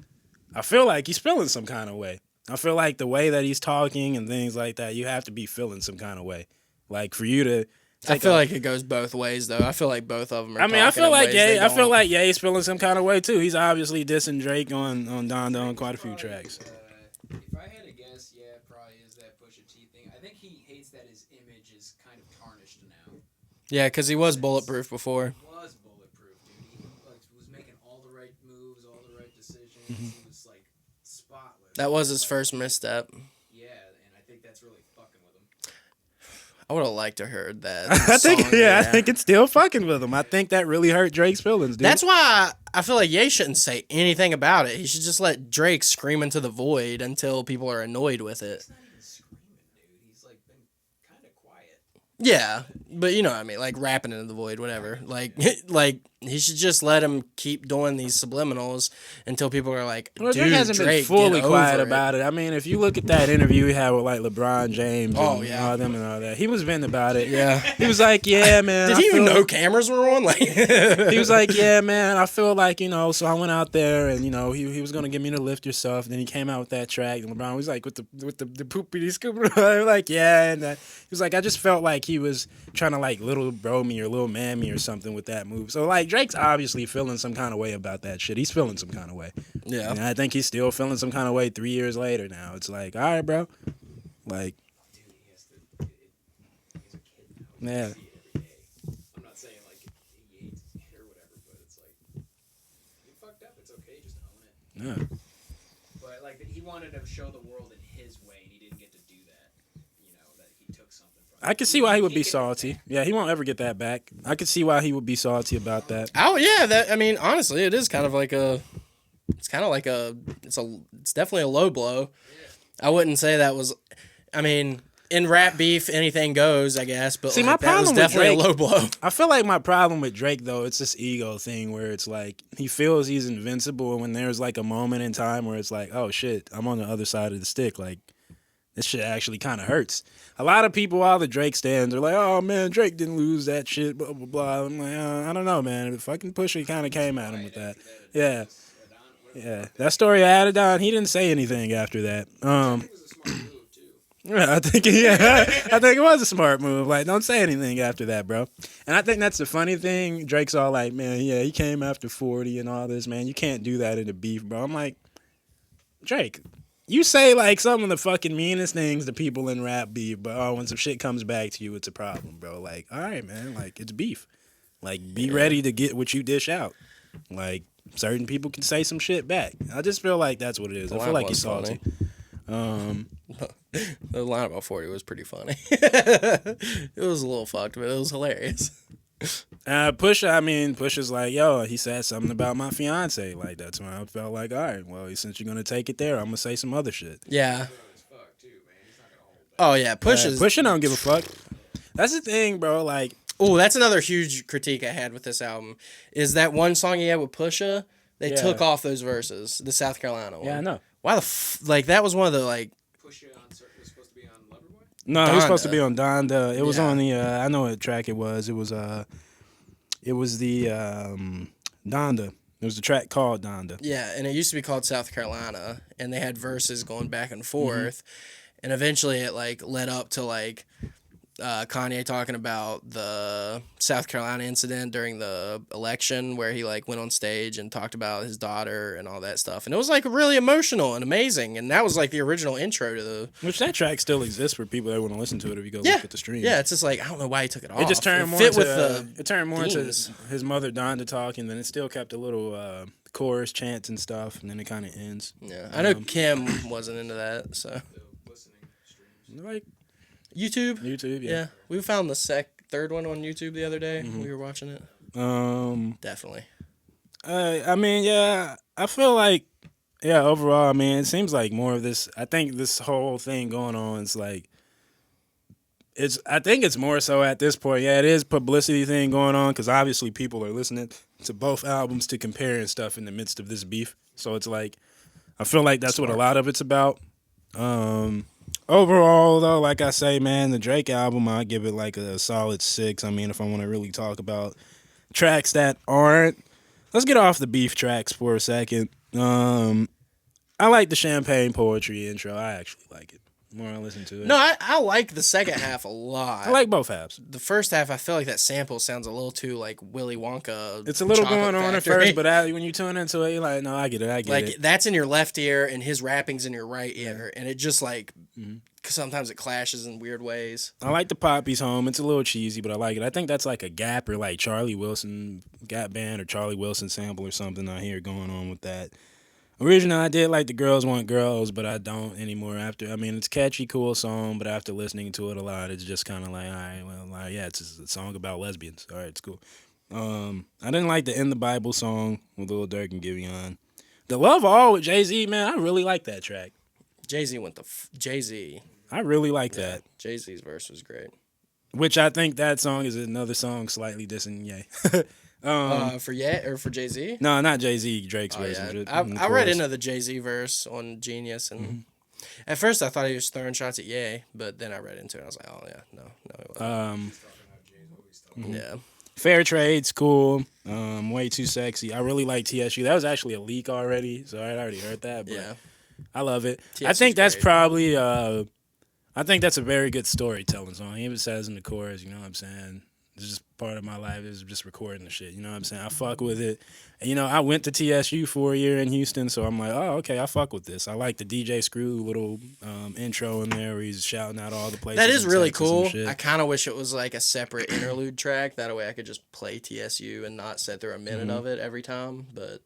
I feel like he's feeling some kind of way. I feel like the way that he's talking and things like that, you have to be feeling some kind of way. Like for you to, I feel like it goes both ways though. I feel like both of them are. I mean, I feel like Ye. I feel like Ye's feeling some kind of way too. He's obviously dissing Drake on Donda on quite a few tracks. If I had to guess, yeah, it probably is that Pusha T thing. I think he hates that his image is kind of tarnished now. Yeah, because he was bulletproof before. He was bulletproof, dude. He was making all the right moves, all the right decisions. He was like spotless. That was his first misstep. Yeah, and I think that's really fucking with him. I would have liked to heard that. I think, song, I think it's still fucking with him. I think that really hurt Drake's feelings, dude. That's why I feel like Ye shouldn't say anything about it. He should just let Drake scream into the void until people are annoyed with it. He's not even screaming, dude. He's like been kind of quiet. Yeah, but you know what I mean, like rapping into the void, whatever. Like he should just let him keep doing these subliminals until people are like, dude, Drake hasn't been Drake, fully get quiet over it. about it. I mean, if you look at that interview he had with like LeBron James and all them and all that, he was venting about it. Yeah. He was like, yeah, man. Did he even know cameras were on? Like He was like, yeah, man, I feel like, so I went out there and, he was going to get me to lift yourself. And then he came out with that track and LeBron was like, with the poopity scoopity, like, yeah. And he was like, I just felt like he was trying to like little bro me or little man me or something with that move. So like Drake's obviously feeling some kind of way about that shit. He's feeling some kind of way. Yeah. And I think he's still feeling some kind of way 3 years later now. It's like, all right, bro. Like, Dude, he's a kid now. yeah. See it every day. I'm not saying like he hates his kid or whatever, but it's like you fucked up. It's okay, just own it. Yeah. But like he wanted to show the world in his way, and he didn't get to do that. That he took something from. I can see why he would be salty. Yeah, he won't ever get that back. I could see why he would be salty about that. Oh yeah, I mean, honestly, it is kind of like it's definitely a low blow. I wouldn't say that was, I mean, in rap beef, anything goes, I guess, but See, like, my that was problem with definitely Drake- a low blow. I feel like my problem with Drake, though, it's this ego thing where it's like he feels he's invincible, and when there's like a moment in time where it's like, oh shit, I'm on the other side of the stick, like this shit actually kind of hurts. A lot of people, all the Drake stands, are like, oh man, Drake didn't lose that shit, blah blah blah. I'm like, I don't know, man. The fucking Pusha kind of came at him with that. Yeah, yeah. That story I added on, he didn't say anything after that. It was a smart move too. Yeah, I think it was a smart move. Like, don't say anything after that, bro. And I think that's the funny thing. Drake's all like, man, yeah, he came after 40 and all this, man. You can't do that in the beef, bro. I'm like, Drake, you say like some of the fucking meanest things to people in rap beef, but when some shit comes back to you, it's a problem, bro. Like, all right, man, like it's beef. Like, be ready to get what you dish out. Like, certain people can say some shit back. I just feel like that's what it is. I feel like he's salty. The line about 40 was pretty funny. It was a little fucked, but it was hilarious. Pusha's like, yo, he said something about my fiance. Like, that's when I felt like, all right, well, since you're gonna take it there, I'm gonna say some other shit. Yeah. As fuck too, man. He's not gonna hold back. Oh yeah, Pusha don't give a fuck. That's the thing, bro. Like, oh, that's another huge critique I had with this album. Is that one song he had with Pusha? They took off those verses, the South Carolina one. yeah, I know. Why like that was one of the like. Pusha was supposed to be on Loverboy. No, he was supposed to Donda. be on Donda. It was Yeah. on the. I know what track it was. It was the Donda. It was the track called Donda. Yeah, and it used to be called South Carolina, and they had verses going back and forth, and eventually it like led up to like Kanye talking about the South Carolina incident during the election where he like went on stage and talked about his daughter and all that stuff, and it was like really emotional and amazing, and that was like the original intro to the. Which that track still exists for people that want to listen to it if you go Yeah, look at the stream. yeah, it's just like I don't know why he took it off. It just turned more fit into with the it turned more into themes. his mother Donda talking, then it still kept a little chorus chants and stuff, and then it kind of ends. Yeah, I know Kim wasn't into that, so The listening streams. Like YouTube. YouTube, Yeah, we found the third one on YouTube the other day. We were watching it. Definitely. I mean, yeah, I feel like, yeah, overall, I mean, it seems like more of this. I think this whole thing going on is like I think it's more so at this point. Yeah, it is publicity thing going on because obviously people are listening to both albums to compare and stuff in the midst of this beef. So it's like, I feel like that's what a lot of it's about. Overall, though, like I say, man, the Drake album, I give it like a solid 6. I mean, if I want to really talk about tracks that aren't, let's get off the beef tracks for a second. I like the Champagne Poetry intro. I actually like it. The more I listen to it. No, I like the second half a lot. I like both halves. The first half, I feel like that sample sounds a little too like Willy Wonka. It's a little Chocolate going on Factory. at first, but when you tune into it, you're like, no, I get it. Like that's in your left ear and his rapping's in your right ear, and it just like sometimes it clashes in weird ways. I like the Poppy's Home. It's a little cheesy, but I like it. I think that's like a Gap or like Charlie Wilson Gap Band or Charlie Wilson sample or something I hear going on with that. Originally, I did like the Girls Want Girls, but I don't anymore. It's a catchy, cool song, but after listening to it a lot, it's just kind of like, all right, well, like, yeah, it's a song about lesbians. All right, it's cool. I didn't like the In the Bible song with Lil Durk and Giveon. The Love All with Jay-Z, man, I really like that track. Jay-Z went Jay-Z. I really like that. Jay-Z's verse was great. Which I think that song is another song slightly dissing Ye. For Ye or for Jay-Z? No, not Jay-Z, Drake's verse. Yeah. I read into the Jay-Z verse on Genius, and at first I thought he was throwing shots at Ye, but then I read into it and I was like, oh yeah, no, he wasn't. Yeah. Fair Trade's cool. Way Too Sexy. I really like TSU. That was actually a leak already, so I already heard that. But Yeah. I love it. TSU's I think that's great. probably. I think that's a very good storytelling song. He even says in the chorus, you know what I'm saying? It's just part of my life is just recording the shit. You know what I'm saying? I fuck with it. And, I went to TSU for a year in Houston, so I'm like, oh, okay, I fuck with this. I like the DJ Screw little intro in there where he's shouting out all the places. That is in really Texas and cool. shit. I kind of wish it was like a separate interlude track. That way I could just play TSU and not sit through a minute of it every time. But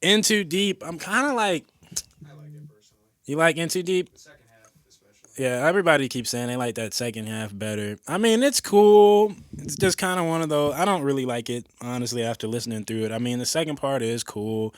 In Too Deep, I'm kind of like, I like it personally. you like In Too Deep? The second half, especially. Yeah, everybody keeps saying they like that second half better. I mean, it's cool. It's just kind of one of those. I don't really like it, honestly, after listening through it. I mean, the second part is cool.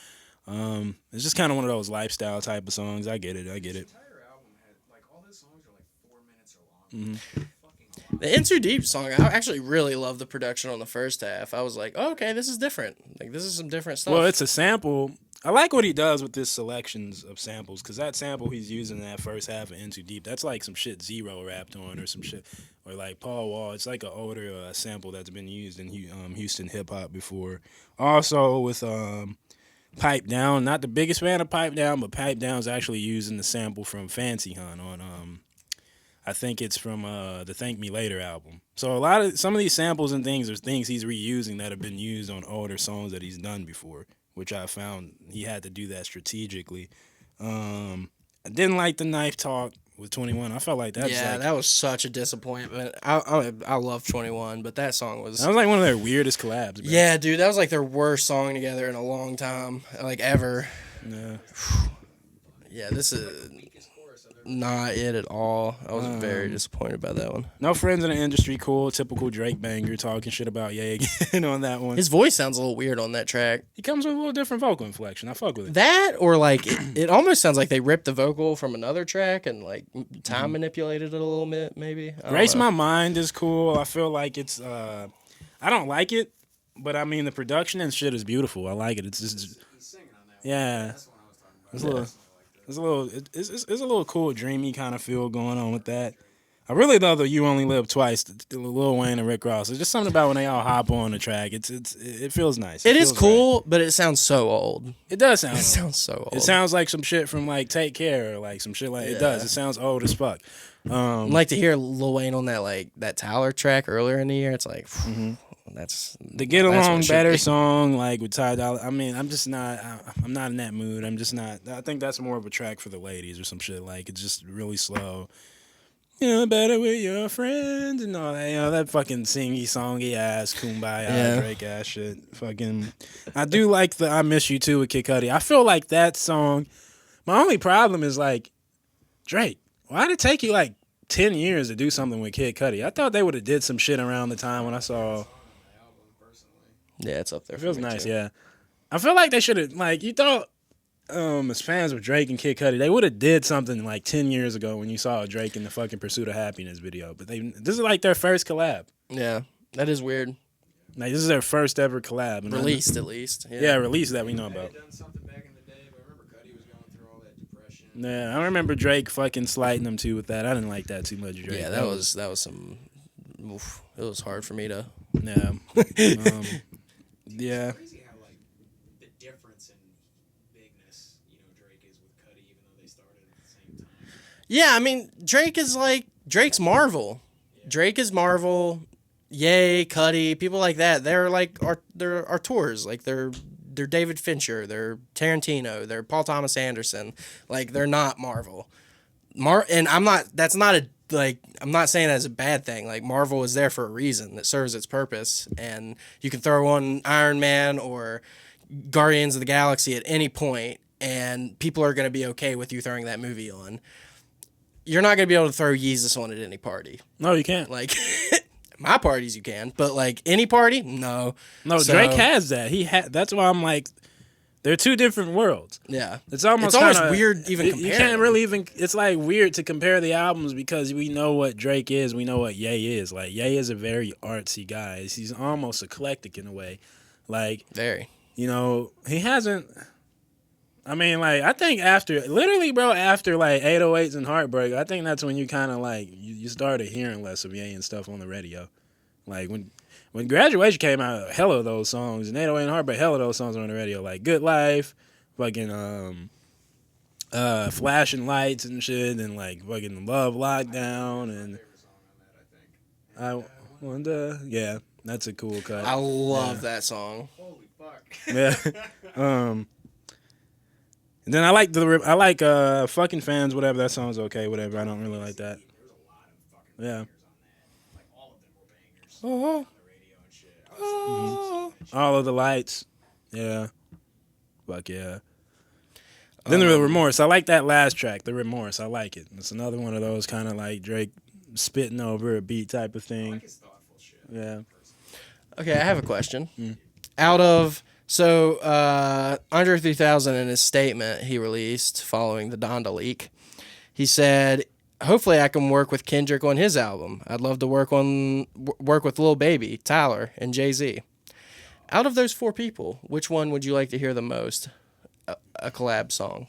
It's just kind of one of those lifestyle type of songs. I get it. The entire album had, like, all his songs are like 4 minutes or long. Fucking long. the In Too Deep song, I actually really love the production on the first half. I was like, oh, okay, this is different. Like, this is some different stuff. Well, it's a sample. I like what he does with his selections of samples because that sample he's using in that first half of In Too Deep, that's like some shit Zero rapped on or some shit. Or like Paul Wall. It's like an older sample that's been used in Houston hip hop before. Also with Pipe Down. Not the biggest fan of Pipe Down, but Pipe Down's actually using the sample from Fancy Hunt on I think it's from the Thank Me Later album. So some of these samples and things are things he's reusing that have been used on older songs that he's done before, which I found he had to do that strategically. I didn't like the Knife Talk with 21. I felt like that that was such a disappointment. I love 21, but that song was... That was like one of their weirdest collabs. Bro. Yeah, dude, that was like their worst song together in a long time, like ever. Yeah. Yeah, this is not it at all. I was very disappointed by that one. No Friends in the Industry, cool. Typical Drake banger, talking shit about Ye again on that one. His voice sounds a little weird on that track. He comes with a little different vocal inflection. I fuck with it. That, or like, it almost sounds like they ripped the vocal from another track and like time manipulated it a little bit, maybe. I don't Race know. My Mind is cool. I feel like it's, I don't like it, but I mean, the production and shit is beautiful. I like it. It's just, He's singing on that one. yeah. That's the one I was talking about. It's a little cool, dreamy kind of feel going on with that. I really love the You Only Live Twice, the Lil Wayne and Rick Ross. There's just something about when they all hop on the track. It feels nice. It is feels cool, but it sounds so old. right. It does sound. It old. sounds so old. It sounds like some shit from like Take Care or like some shit like it does. It sounds old as fuck. I'd like to hear Lil Wayne on that Tyler track earlier in the year. It's like, that's The Get that's what Along it should Better be. song, like with Ty Dolla. I mean, I'm just not. I'm not in that mood. I'm just not. I think that's more of a track for the ladies or some shit. Like it's just really slow. Better with your friends and all that. That fucking singy songy ass kumbaya Drake ass shit. Fucking. I do like the I Miss You Too with Kid Cudi. I feel like that song. My only problem is like Drake. Why did it take you like 10 years to do something with Kid Cudi? I thought they would have did some shit around the time when I saw. Yeah, it's up there. It feels for me nice, too. yeah. I feel like they should have, like, you thought, as fans of Drake and Kid Cudi, they would have did something like 10 years ago when you saw Drake in the fucking Pursuit of Happiness video. But this is like their first collab. Yeah, that is weird. Like, this is their first ever collab. And Released, at least. Yeah, released that we know about. Done something back in the day, but I remember Cudi was going through all that depression. Yeah, I remember Drake fucking slighting them too with that. I didn't like that too much, Drake. Yeah, that was some. Oof, it was hard for me to. Yeah. Yeah. It's crazy how like the difference in bigness, Drake is with Cudi, even though they started at the same time. Yeah, I mean, Drake's Marvel. Yeah. Drake is Marvel. Ye, Cudi, people like that. They're like they're auteurs. Like they're David Fincher. They're Tarantino. They're Paul Thomas Anderson. Like they're not Marvel. And I'm not. That's not a. Like, I'm not saying that's a bad thing. Like, Marvel is there for a reason that serves its purpose. And you can throw on Iron Man or Guardians of the Galaxy at any point, and people are going to be okay with you throwing that movie on. You're not going to be able to throw Yeezus on at any party. No, you can't. Like, my parties you can, but, like, any party? No. No, So, Drake has that. That's why I'm like, they're two different worlds. Yeah. It's almost weird even comparing. You can't really even... It's like weird to compare the albums because we know what Drake is. We know what Ye is. Like, Ye is a very artsy guy. He's almost eclectic in a way. Like... Very. He hasn't... I mean, like, I think after... Literally, bro, after, like, 808s and Heartbreak, I think that's when you kind of, like... You started hearing less of Ye and stuff on the radio. Like, when Graduation came out, hella of those songs, and 808 and Heartbreak, hella of those songs were on the radio. Like Good Life, fucking Flashing Lights and shit, and like fucking Love Lockdown, and I Wonder. Yeah, that's a cool cut. I love that song. Holy fuck. Yeah. And then I like Fucking Fans, whatever. That song's okay, whatever. I don't really like that. There's a lot of fucking Yeah. bangers on that. Like all of them were bangers on the radio and shit. All of the Lights. Yeah. Fuck yeah. Then the Remorse. I like that last track, The Remorse. I like it. It's another one of those kind of like Drake spitting over a beat type of I thing. like his thoughtful shit. Yeah. Okay, I have a question. Out of Andre 3000 in his statement he released following the Donda leak, he said, "Hopefully I can work with Kendrick on his album. I'd love to work with Lil Baby, Tyler, and Jay-Z. Out of those four people, which one would you like to hear the most? A collab song."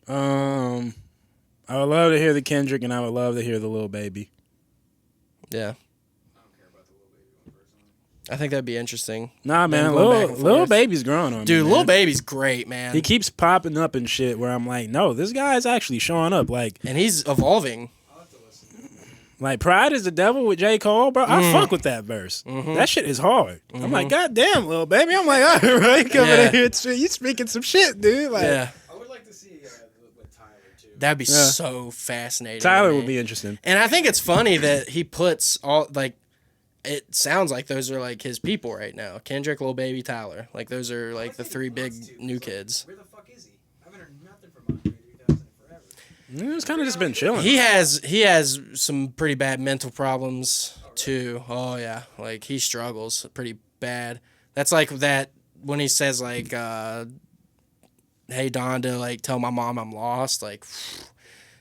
I would love to hear the Kendrick, and I would love to hear the Lil Baby. Yeah. I don't care about the Lil Baby one personally. I think that'd be interesting. Nah, man, going back and Lil forth. Baby's growing on Dude, me, Lil man. Baby's great, man. He keeps popping up and shit where I'm like, no, this guy's actually showing up. Like And he's evolving. I'll have to listen. Like Pride is the Devil with J. Cole, bro. I fuck with that verse. That shit is hard. I'm like, God damn, Lil Baby. I'm like, all right, coming Yeah. in here, you speaking some shit, dude. Like, Yeah. I would like to see with Tyler too. That'd be Yeah. so fascinating. to Tyler me. would be interesting. And I think it's funny that he puts all, like, it sounds like those are, like, his people right now. Kendrick, Lil Baby, Tyler. Like, those are, like, the three big new kids. Where the fuck is he? I haven't heard nothing from Andre 3000 in forever. It's kind of just been chilling. He has some pretty bad mental problems, too. Oh, yeah. Like, he struggles pretty bad. That's like that when he says, like, hey, Donda, like, tell my mom I'm lost. Like,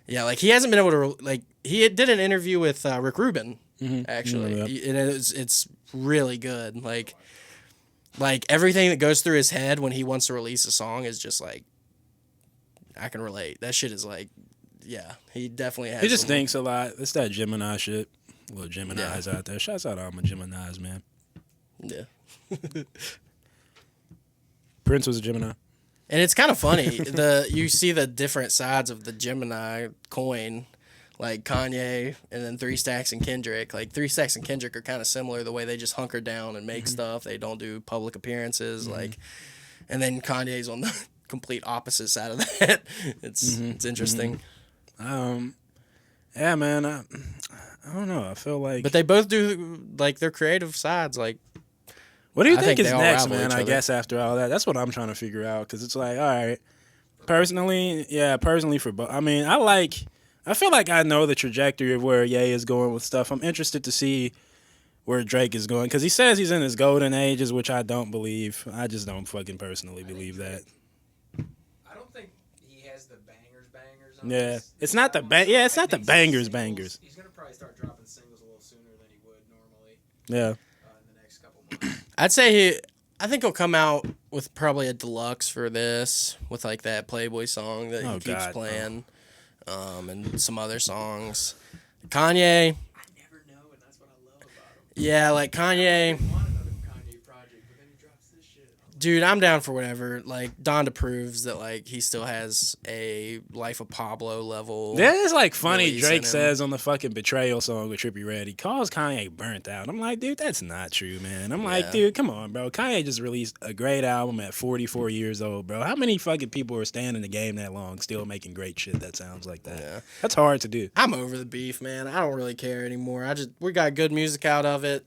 yeah, like, he hasn't been able to, like, he did an interview with Rick Rubin, actually. Yeah. And it's really good. Like, everything that goes through his head when he wants to release a song is just, like, I can relate. That shit is, like, yeah, he definitely has. He just some- thinks a lot. It's that Gemini shit. Little Geminis out there. Shouts out to all my Geminis, man. Yeah. Prince was a Gemini. And it's kind of funny. You see the different sides of the Gemini coin, like Kanye and then 3 Stacks and Kendrick. Like 3 Stacks and Kendrick are kind of similar the way they just hunker down and make stuff. They don't do public appearances. Like, and then Kanye's on the complete opposite side of that. It's interesting. Yeah, man. I don't know. I feel like. But they both do like their creative sides. Like, What do you I think think is they all next, rival man? each I other. guess after all that, that's what I'm trying to figure out. Because it's like, all right, personally for both. I mean, I feel like I know the trajectory of where Ye is going with stuff. I'm interested to see where Drake is going because he says he's in his golden ages, which I don't believe. I just don't fucking personally believe that. Yeah, it's not the it's not the bangers. He's gonna probably start dropping singles a little sooner than he would normally. Yeah. In the next couple months. I think he'll come out with probably a deluxe for this, with like that Playboy song that he keeps playing, and some other songs. Kanye. I never know, and that's what I love about him. Yeah, like Kanye. I want another Kanye project, but then he drops this shit. Dude, I'm down for whatever. Like, Donda proves that, like, he still has a Life of Pablo level. Yeah, it's like funny. release in Drake him. says on the fucking Betrayal song with Trippie Redd, he calls Kanye burnt out. I'm like, dude, that's not true, man. I'm like, dude, come on, bro. Kanye just released a great album at 44 years old, bro. How many fucking people are staying in the game that long still making great shit that sounds like that? Yeah. That's hard to do. I'm over the beef, man. I don't really care anymore. We got good music out of it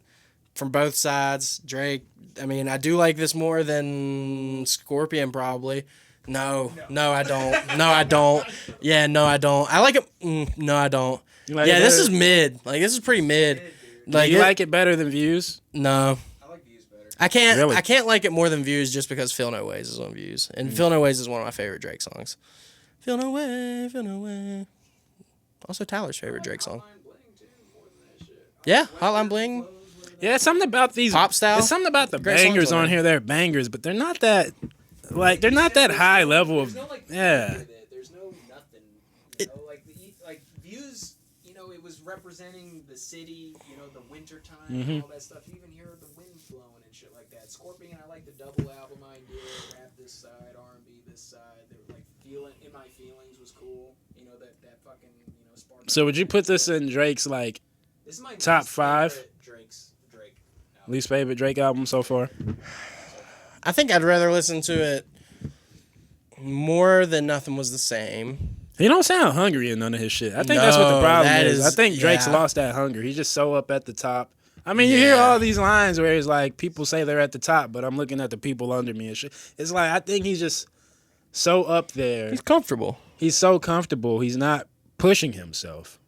from both sides. Drake, I mean, I do like this more than Scorpion, probably. No, I don't. No, I don't. Yeah, no, I don't. I like it. No, I don't. Like Yeah, this is mid. Like, this is pretty mid. Like, you like it better than Views? No. I like Views better. I can't. Really? I can't like it more than Views just because Feel No Ways is on Views, and Feel No Ways is one of my favorite Drake songs. Feel No Way, Feel No Way. Also Tyler's favorite Drake song. Hotline Bling too, more than that shit. Yeah, Hotline Bling. Yeah, something about these Pop style? There's something about the Great songs bangers on on it. here. They're bangers, but they're not that. Like, they're not that high level of. There's no like Yeah. with it. There's no nothing. You know, like Views. You know, it was representing the city. You know, the winter time and all that stuff. You even hear the wind blowing and shit like that. Scorpion, I like the double album idea. Rap this side, R&B this side. They were like feeling in my feelings was cool. You know that fucking spark. So would you put this in Drake's like This is my top least 5? favorite Drake. album. least favorite Drake album so far? I think I'd rather listen to it more than Nothing Was the Same. He don't sound hungry in none of his shit. I think that's what the No, problem that is. I is- think Drake's yeah. lost that hunger. He's just so up at the top. I mean, you hear all these lines where it's like, people say they're at the top, but I'm looking at the people under me and shit. It's like, I think he's just so up there. He's comfortable. He's so comfortable. He's not pushing himself.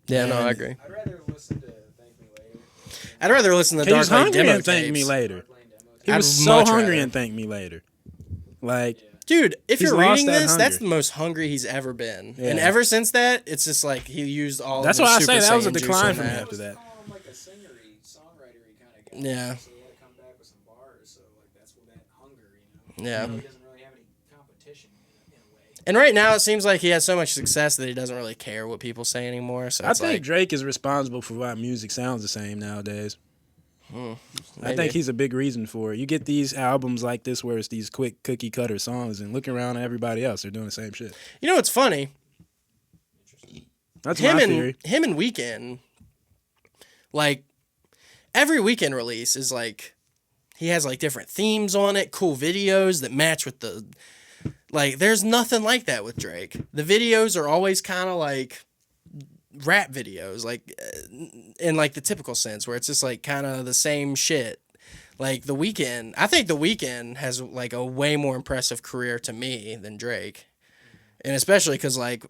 Yeah, no, And- I agree. I'd rather listen to Thank Me Later. I'd rather listen to He was Dark Lane hungry demo and Thank Me tapes. Later. Playing demos. He I'd was so much hungry rather. and Thank Me Later. Like, Dude, if He's you're lost reading that this, that's hunger. the most hungry he's ever been. Yeah. And ever since that, it's just like he used all That's of his why I Super say that was a Saiyan juice decline on for me that. after that. Call him like a singery, songwritery kind of guy. Yeah. So he had to come back with some bars. So like that's where that hunger, you know. Yeah. He doesn't really have any competition in a way. And right now, it seems like he has so much success that he doesn't really care what people say anymore. So I it's think like, Drake is responsible for why music sounds the same nowadays. I maybe. think he's a big reason for it. You get these albums like this where it's these quick cookie cutter songs, and look around at everybody else, they're doing the same shit. You know what's funny? That's Him my and theory. Weeknd, like every Weeknd release is like he has like different themes on it, cool videos that match with the like. There's nothing like that with Drake. The videos are always kind of like rap videos, like in like the typical sense where it's just like kind of the same shit. Like The Weeknd, I think The Weeknd has like a way more impressive career to me than Drake, and especially because like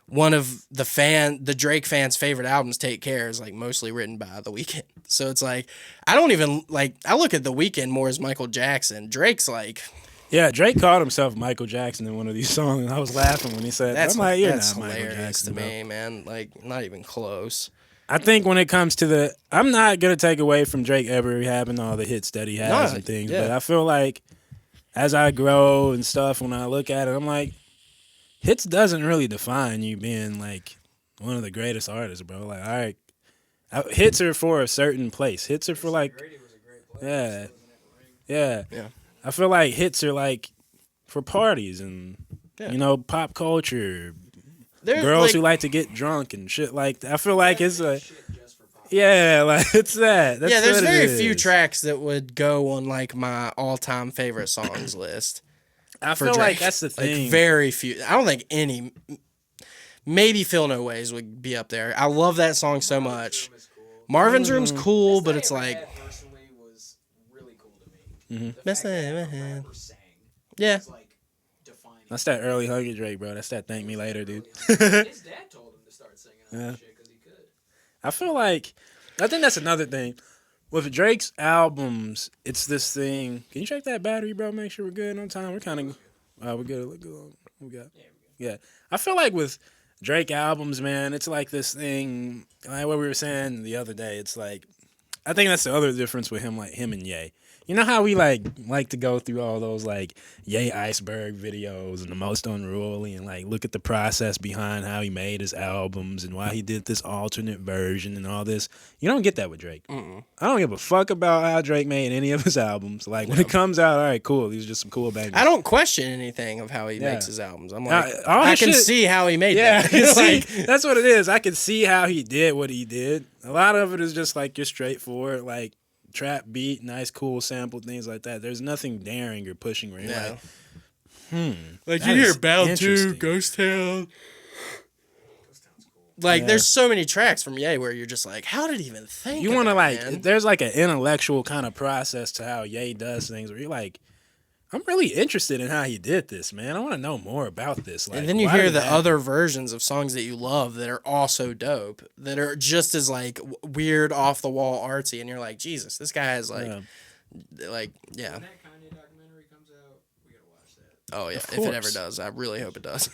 one of the Drake fans' favorite albums, Take Care, is like mostly written by The Weeknd. So it's like I don't even like I look at The Weeknd more as Michael Jackson. Drake's like Yeah, Drake called himself Michael Jackson in one of these songs, and I was laughing when he said that. I'm like, you're that's not Michael hilarious Jackson, to bro. me, man. Like not even close. I think when it comes to I'm not going to take away from Drake ever having all the hits that he has and things, yeah. but I feel like as I grow and stuff, when I look at it, I'm like, hits doesn't really define you being like one of the greatest artists, bro. Like, all right, hits are for a certain place. Hits are for like, Grady was a great player. yeah, Yeah. I feel like hits are like for parties and pop culture. There's Girls like, who like to get drunk and shit like that. I feel like it's a Shit just for pop. yeah, like it's that. That's there's what it very few is. tracks that would go on like my all-time favorite songs list. I For feel Drake. like that's the thing. Like very few. I don't think any. Maybe Feel No Ways would be up there. I love that song so much. Room is cool. Marvin's Room's cool, but Best it's Day I Ever like Had personally was really cool to me. The Best fact Day I that Ever a Had. rapper sang yeah. was like defining. That's that early Hungry Drake, bro. That's that Thank Me Later, dude. His dad told him to start singing all Yeah. that shit because he could. I think that's another thing. With Drake's albums, it's this thing. Can you check that battery, bro? Make sure we're good on time. We're kind of, we're good. Look good. We got. Yeah, we go. Yeah. I feel like with Drake albums, man, it's like this thing, like what we were saying the other day. It's like, I think that's the other difference with him, like him and Ye. You know how we like to go through all those like Ye iceberg videos and the most unruly and like look at the process behind how he made his albums and why he did this alternate version and all this. You don't get that with Drake. I don't give a fuck about how Drake made any of his albums. Like when it comes out, all right, cool. These are just some cool bangers. I don't question anything of how he makes his albums. I'm like, all I his can shit- see how he made Yeah, that. I can see- Like, that's what it is. I can see how he did what he did. A lot of it is just like your straightforward, like trap beat, nice, cool sample, things like that. There's nothing daring or pushing where you're like, like that you hear is Bound 2, interesting. Ghost Town. Like, there's so many tracks from Ye where you're just like, how did he even think? You of want to that, like, man? there's like an intellectual kind of process to how Ye does things where you're like, I'm really interested in how he did this, man. I want to know more about this. Like, And then you why hear did the it happen? other versions of songs that you love that are also dope, that are just as like weird, off the wall, artsy, and you're like, Jesus, this guy has like, Yeah. yeah. When that Kanye documentary comes out, we gotta watch that. Oh yeah, Of if it ever course. does, I really hope it does.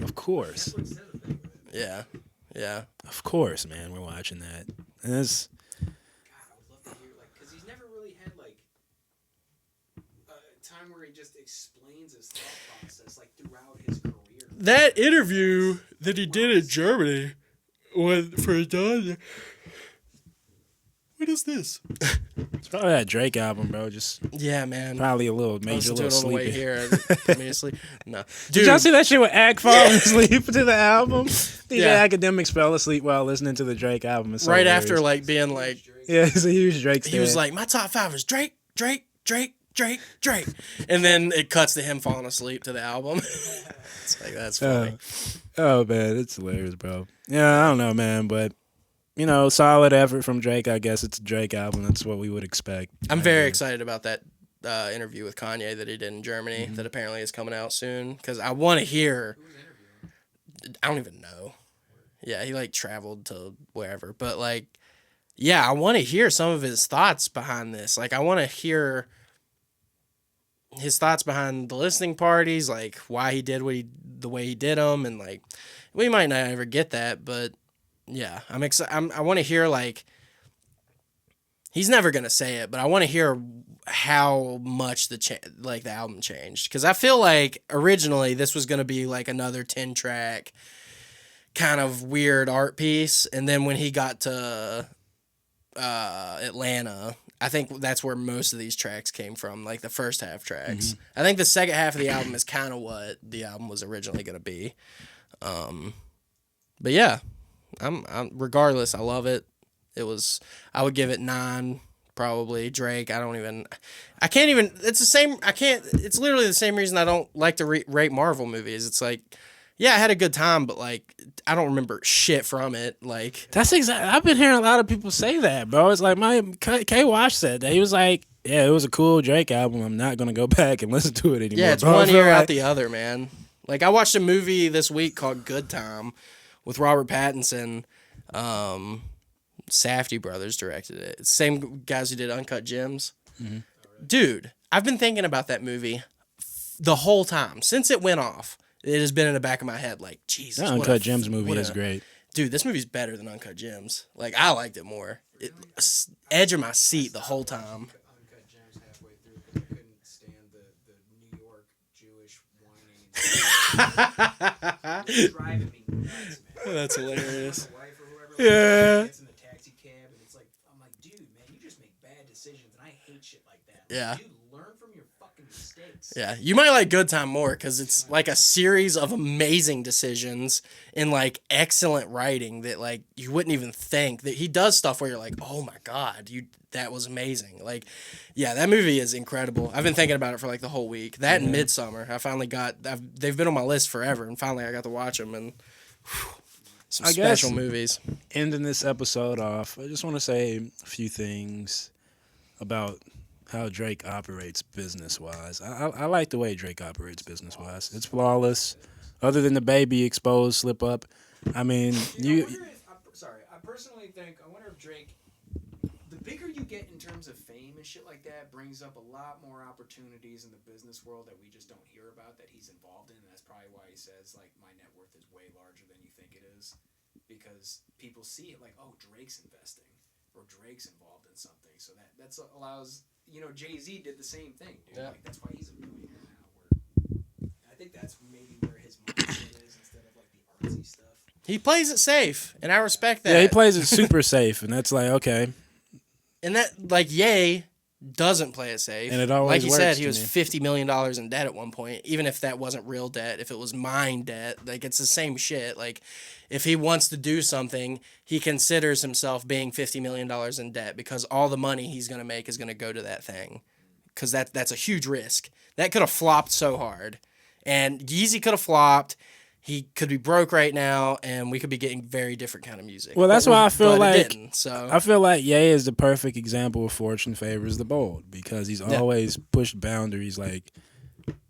Of course. Netflix said a thing with it. yeah, yeah. Of course, man. We're watching that. And it's, God, I would love to hear because he's never really had like a time where he just explains his thought process like throughout his career. That interview that he did in Germany for Donda. What is this? it's probably that Drake album, bro. Just Yeah, man. probably a little I major listened to little it on the way sleepy. here. I put me to sleep. No, Did dude. y'all see that shit with Ack falling asleep to the album? DJ Yeah. Academics fell asleep while listening to the Drake album. It's so right hilarious. after like being like, Yeah, he's a huge Drake stan. he was like, my top 5 is Drake, Drake, Drake, Drake, Drake, and then it cuts to him falling asleep to the album. It's like, that's funny. oh man, it's hilarious, bro. Yeah, I don't know, man, but you know, solid effort from Drake. I guess it's a Drake album. That's what we would expect. I'm I very guess. excited about that interview with Kanye that he did in Germany Mm-hmm. that apparently is coming out soon because I want to hear. Who was interviewing? I don't even know. Yeah, he like traveled to wherever, but like, yeah, I want to hear some of his thoughts behind this. Like, I want to hear his thoughts behind the listening parties, like why he did the way he did them, and like we might not ever get that, but yeah, I'm excited. I want to hear like he's never gonna say it, but I want to hear how much the album changed because I feel like originally this was gonna be like another 10-track kind of weird art piece, and then when he got to Atlanta, I think that's where most of these tracks came from, like the first half tracks. I think the second half of the album is kind of what the album was originally going to be. But yeah, I'm regardless, I love it. I would give it 9 probably. Drake, it's literally the same reason I don't like to rate Marvel movies. It's like, yeah, I had a good time, but like, I don't remember shit from it. Like, That's exactly. I've been hearing a lot of people say that, bro. It's like my K Wash said that. He was like, "Yeah, it was a cool Drake album. I'm not gonna go back and listen to it anymore." yeah, it's bro. I one feel ear like- out the other, man. Like, I watched a movie this week called Good Time with Robert Pattinson. Safdie brothers directed it. It's the same guys who did Uncut Gems. Dude, I've been thinking about that movie the whole time since it went off. It has been in the back of my head, like, Jesus. That Uncut Gems movie is great. Dude, this movie's better than Uncut Gems. Like, I liked it more. Edge of my seat the whole time. Uncut Gems halfway through because I couldn't stand the New York Jewish whining. It was driving me nuts, man. That's hilarious. My wife or whoever, Yeah. gets in the taxi cab and it's like, I'm like, dude, man, you just make bad decisions and I hate shit like that. Yeah. Dude, learn from your fucking mistakes. Yeah, you might like Good Time more because it's like a series of amazing decisions and like excellent writing that like you wouldn't even think that he does stuff where you're like, oh my god, that was amazing. Like, yeah, that movie is incredible. I've been thinking about it for like the whole week. That and Midsummer, I finally they've been on my list forever, and finally I got to watch them and some I guess- special movies. Ending this episode off, I just want to say a few things about how Drake operates business-wise. I like the way Drake operates business-wise. It's flawless. Other than the baby exposed slip-up, I mean, I personally think, I wonder if Drake, the bigger you get in terms terms of fame and shit like that, brings up a lot more opportunities in the business world that we just don't hear about that he's involved in. And that's probably why he says, like, my net worth is way larger than you think it is. Because people see it like, oh, Drake's investing or Drake's involved in something. So that's allows, you know, Jay-Z did the same thing, dude. Yeah. Like, that's why he's a billionaire now. Where I think that's maybe where his mindset is instead of like the artsy stuff. He plays it safe, and I respect that. Yeah, he plays it super safe, and that's like, okay. And that, like, Ye doesn't play it safe. And it always like you works said, to he was me. $50 million in debt at one point, even if that wasn't real debt, if it was mine debt. Like, it's the same shit. Like, if he wants to do something, he considers himself being $50 million in debt because all the money he's going to make is going to go to that thing. Because that's a huge risk. That could have flopped so hard. And Yeezy could have flopped. He could be broke right now, and we could be getting very different kind of music. Well, that's why I feel but it like didn't, so. I feel like Ye is the perfect example of fortune favors the bold because he's always pushed boundaries. Like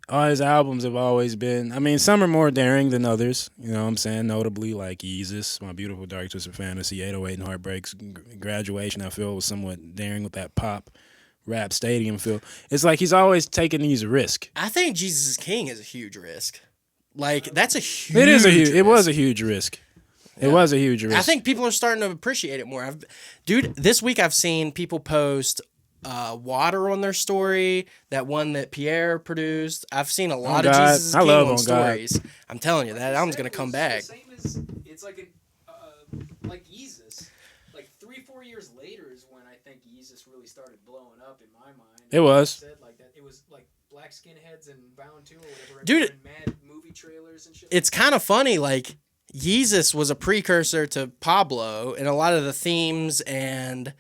all his albums have always been. I mean, some are more daring than others. You know what I'm saying? Notably, like Yeezus, My Beautiful Dark Twisted Fantasy, 808 and Heartbreaks, Graduation. I feel was somewhat daring with that pop rap stadium feel. It's like he's always taking these risks. I think Jesus is King is a huge risk. Like, that's a huge It is a huge. risk. It was a huge risk. It was a huge risk. I think people are starting to appreciate it more. Dude, this week I've seen people post Water on their story, that one that Pierre produced. I've seen a lot of God. Jesus is I King love on On God. stories. I'm telling you, that album's going to come back. Same as, it's like like Yeezus. Like 3-4 years later is when I think Yeezus really started blowing up in my mind. It was. Said like that. It was like Black Skinheads and Bound 2 or whatever. Dude, and mad movie trailers and shit. It's kind of funny, like, Yeezus was a precursor to Pablo, and a lot of the themes and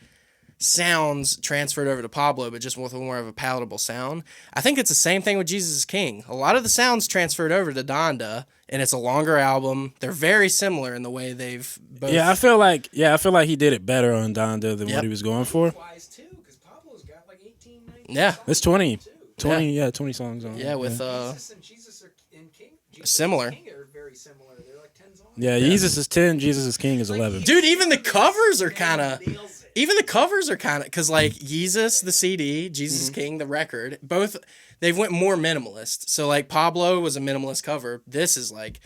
sounds transferred over to Pablo, but just with more of a palatable sound. I think it's the same thing with Jesus is King. A lot of the sounds transferred over to Donda, and it's a longer album. They're very similar in the way they've both... Yeah, I feel like he did it better on Donda than what he was going for. Wise too, because Pablo's got like 18, 19 Yeah. songs It's 20. too. 20 songs on it. Yeah, with... Jesus and Jesus are in King. Jesus Similar. And King are very similar. They're like 10 songs. Yeah, Jesus is 10, Jesus is King is 11. Dude, even the covers are kind of... Nails it. Even the covers are kind of... Because, like, Yeezus, the CD, Jesus is King, the record, both... They've went more minimalist. So, like, Pablo was a minimalist cover. This is, like...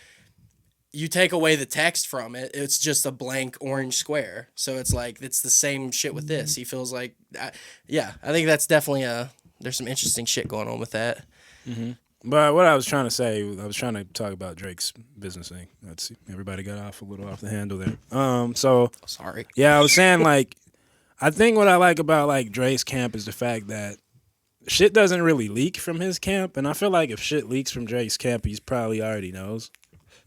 You take away the text from it, it's just a blank orange square. So it's like, it's the same shit with this. He feels like... I think that's definitely there's some interesting shit going on with that. Mm-hmm. But what I was trying to say, I was trying to talk about Drake's business thing. That's everybody got off a little off the handle there. So Sorry. yeah, I was saying like, I think what I like about like Drake's camp is the fact that shit doesn't really leak from his camp, and I feel like if shit leaks from Drake's camp, he's probably already knows.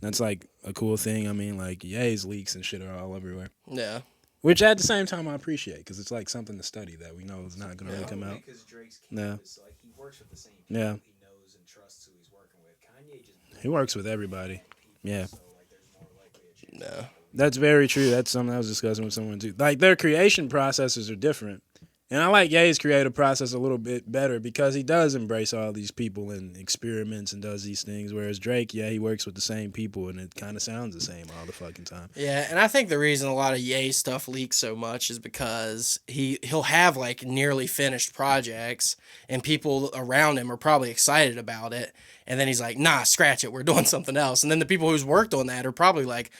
That's like a cool thing. I mean, like Ye's leaks and shit are all everywhere. Yeah. Which at the same time I appreciate because it's like something to study that we know is not going to really come out. Because Drake's Yeah. is like he works with the same people. Yeah. He knows and trusts who he's working with. Kanye just He works with everybody. Yeah. so like there's more likely a chance. No. That's very true. That's something I was discussing with someone too. Like their creation processes are different. And I like Ye's creative process a little bit better because he does embrace all these people and experiments and does these things. Whereas Drake, he works with the same people and it kind of sounds the same all the fucking time. Yeah, and I think the reason a lot of Ye stuff leaks so much is because he'll have like nearly finished projects and people around him are probably excited about it. And then he's like, nah, scratch it. We're doing something else. And then the people who's worked on that are probably like,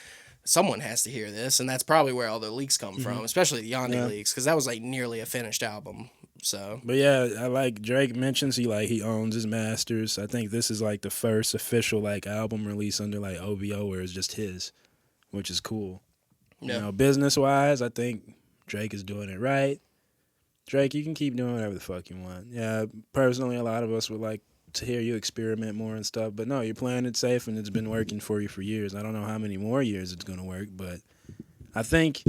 someone has to hear this, and that's probably where all the leaks come from, especially the Yandhi leaks, because that was like nearly a finished album. So, but yeah, I like Drake mentions he owns his masters. I think this is like the first official like album release under like OVO where it's just his, which is cool. yeah. You know, business wise, I think Drake is doing it right. Drake, you can keep doing whatever the fuck you want. Yeah, personally, a lot of us would like to hear you experiment more and stuff, but no, you're playing it safe and it's been working for you for years. I don't know how many more years it's gonna work, but I think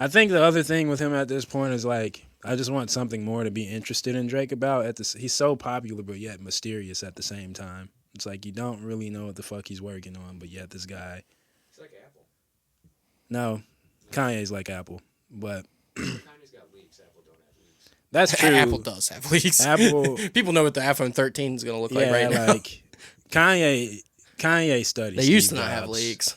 the other thing with him at this point is like I just want something more to be interested in Drake about. He's so popular but yet mysterious at the same time. It's like you don't really know what the fuck he's working on, but yet this guy. It's like Apple. No, Kanye's like Apple, but Kanye's got leaks. Apple don't have leaks. that's true. Apple does have leaks. Apple, People know what the iPhone 13 is going to look like right now. like Kanye studies. They used Steve to not have Jobs. leaks.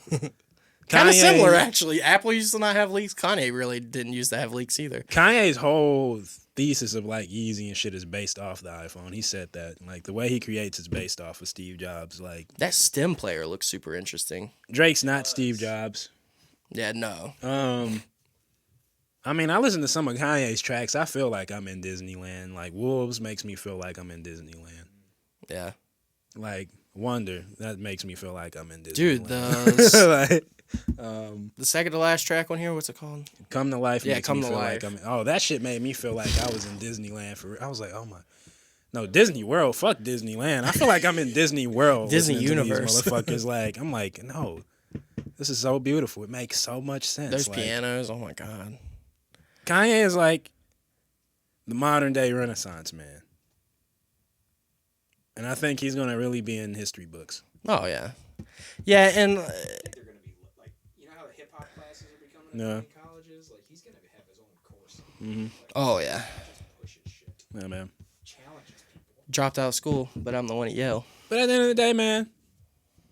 Kind of Kanye- similar, actually. Apple used to not have leaks. Kanye really didn't used to have leaks either. Kanye's whole thesis of like Yeezy and shit is based off the iPhone. He said that like the way he creates is based off of Steve Jobs. Like That stem player looks super interesting. Drake's not Steve Jobs. Yeah, no. I mean, I listen to some of Kanye's tracks. I feel like I'm in Disneyland. Like Wolves makes me feel like I'm in Disneyland. Yeah. Like Wonder, that makes me feel like I'm in Disneyland. Dude, the like, the second to last track on here, what's it called? Come to Life Yeah, makes Come me to feel Life. like I'm. Oh, that shit made me feel like I was in Disneyland for. I was like, oh my. No, Disney World. Fuck Disneyland. I feel like I'm in Disney World. Disney listening to these Universe. motherfuckers. Like, I'm like, no, this is so beautiful. It makes so much sense. Those like, pianos, oh my god. Kanye is like the modern day Renaissance man. And I think he's gonna really be in history books. Oh yeah. Yeah, and I think they're gonna be like, you know how the hip hop classes are becoming Yeah. in colleges. Like he's gonna have his own course. Mm-hmm. oh yeah. Just pushes shit, Yeah, man. challenges people. Dropped out of school, but I'm the one at Yale. But at the end of the day, man,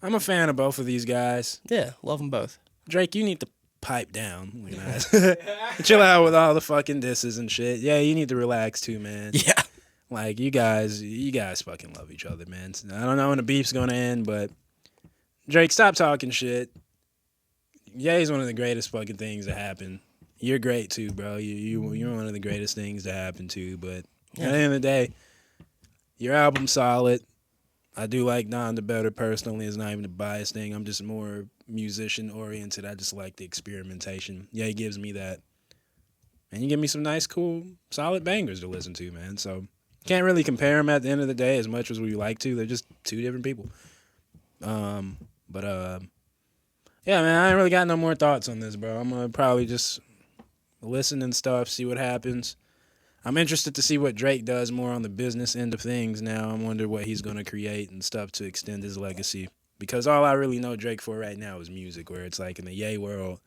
I'm a fan of both of these guys. Yeah, love them both. Drake, you need to pipe down. Look at that. Chill out with all the fucking disses and shit. Yeah, you need to relax too, man. Yeah. Like you guys fucking love each other, man. I don't know when the beef's gonna end, but Drake, stop talking shit. Ye's one of the greatest fucking things to happen. You're great too, bro. You're one of the greatest things to happen too. But at the end of the day, your album's solid. I do like Donda better personally. It's not even a biased thing. I'm just more musician oriented. I just like the experimentation. Yeah, he gives me that. And you give me some nice, cool, solid bangers to listen to, man. So can't really compare them at the end of the day as much as we like to. They're just two different people. Yeah, man, I ain't really got no more thoughts on this, bro. I'm gonna probably just listen and stuff, see what happens. I'm interested to see what Drake does more on the business end of things now. I wonder what he's going to create and stuff to extend his legacy. Because all I really know Drake for right now is music, where it's like in the Ye world,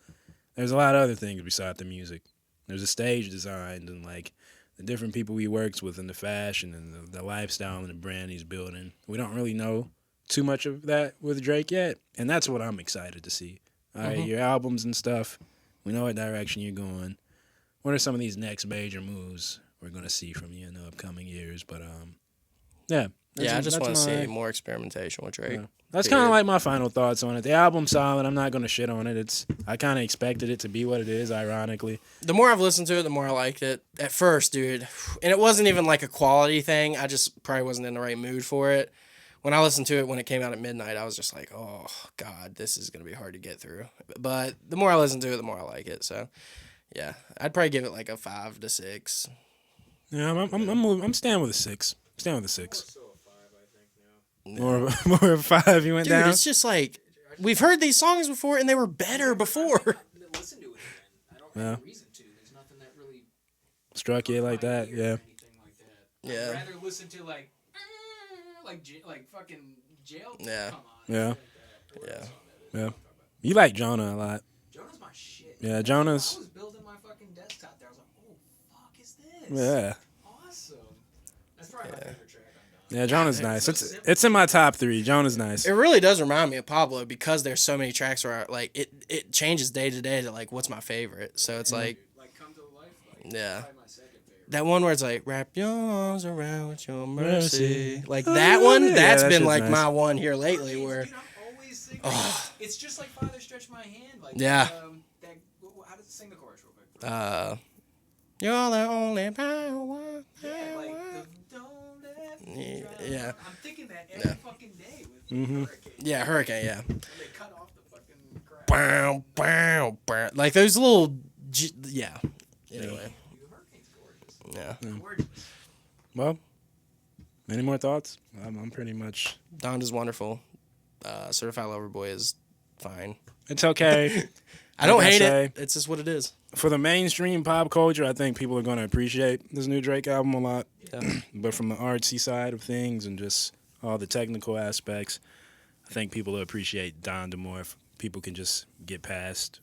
there's a lot of other things beside the music. There's a stage designed and like the different people he works with and the fashion and the lifestyle and the brand he's building. We don't really know too much of that with Drake yet. And that's what I'm excited to see. All right, your albums and stuff, we know what direction you're going. What are some of these next major moves we're going to see from you in the upcoming years? But, yeah. Yeah, I just want to my- see more experimentation with Drake. Yeah. That's kind of like my final thoughts on it. The album's solid. I'm not going to shit on it. I kind of expected it to be what it is, ironically. The more I've listened to it, the more I liked it. At first, dude, and it wasn't even like a quality thing. I just probably wasn't in the right mood for it. When I listened to it when it came out at midnight, I was just like, oh, God, this is going to be hard to get through. But the more I listen to it, the more I like it. So, yeah, I'd probably give it like a 5 to 6. Yeah, I'm staying with a 6. Staying with a 6. So a 5, I think now. More of a 5 you went Dude, down? it's just like, we've heard these songs before and they were better before. Listen to it again. I don't Yeah. have a reason to. There's nothing that really Struck you like that, or yeah. anything like that. Yeah. I'd rather listen to like fucking jail. Yeah. Come on. Yeah. Shit like that. Yeah. Whatever song that is. Yeah. You like Jonah a lot. Jonah's my shit. Yeah, Jonah's... I was building my fucking desktop there. I was like, oh, fuck is this? Yeah. Awesome. That's probably my favorite track on Donda. Yeah, Jonah's nice. It's in my top 3. Jonah's nice. It really does remind me of Pablo because there's so many tracks where like it changes day to day to like what's my favorite. So it's like Like Come to Life. Like, Yeah. Probably my second favorite. that one where it's like wrap your arms around with your mercy. Mercy. Like Oh, that one, yeah, that's that been shit's like nice. my one here lately where Dude, I'm always singing. It's just like Father Stretch My Hand. Like, Yeah. How does it sing the chorus real quick? you're the only power. Yeah, like the don't let me drown. Yeah. I'm thinking that every fucking day with Mm-hmm. Hurricane. Yeah, Hurricane, yeah. When they cut off the fucking crap. Bow, bow, bow. Like those little yeah. Anyway. Hurricane's gorgeous. Yeah. Gorgeous. Well, any more thoughts? I'm pretty much... Donda's wonderful. Certified Lover Boy is fine. It's okay. I don't Like I hate say, it. It's just what it is. For the mainstream pop culture, I think people are going to appreciate this new Drake album a lot. Yeah. But from the artsy side of things and just all the technical aspects, I think people will appreciate Donda more if people can just get past,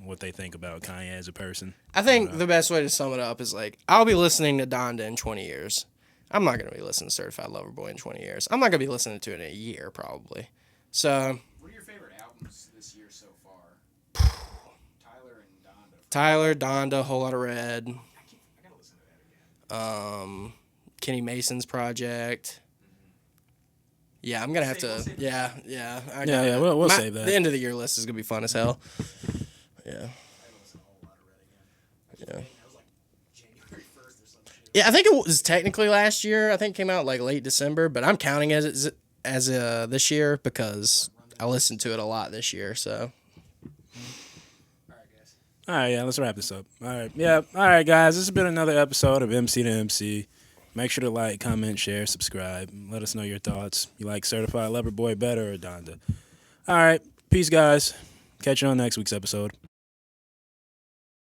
what they think about Kanye as a person. I think the best way to sum it up is like I'll be listening to Donda in 20 years. I'm not going to be listening to Certified Lover Boy in 20 years. I'm not going to be listening to it in a year probably. So What are your favorite albums this year so far? Tyler, Donda, Whole Lot of Red. I gotta listen to that again. Kenny Mason's project. Yeah, I'm gonna have to. Yeah. We'll save that. The end of the year list is gonna be fun as hell. Yeah. I gotta listen to a whole lot of Red again. Yeah. That was like January 1st or some shit. Yeah, I think it was technically last year. I think it came out like late December, but I'm counting as this year because I listened to it a lot this year. So. Alright, guys. All right, yeah, let's wrap this up. All right, yeah, all right, guys, this has been another episode of MC2MC. Make sure to like, comment, share, subscribe. Let us know your thoughts. You like Certified Lover Boy better or Donda? All right, peace, guys. Catch you on next week's episode.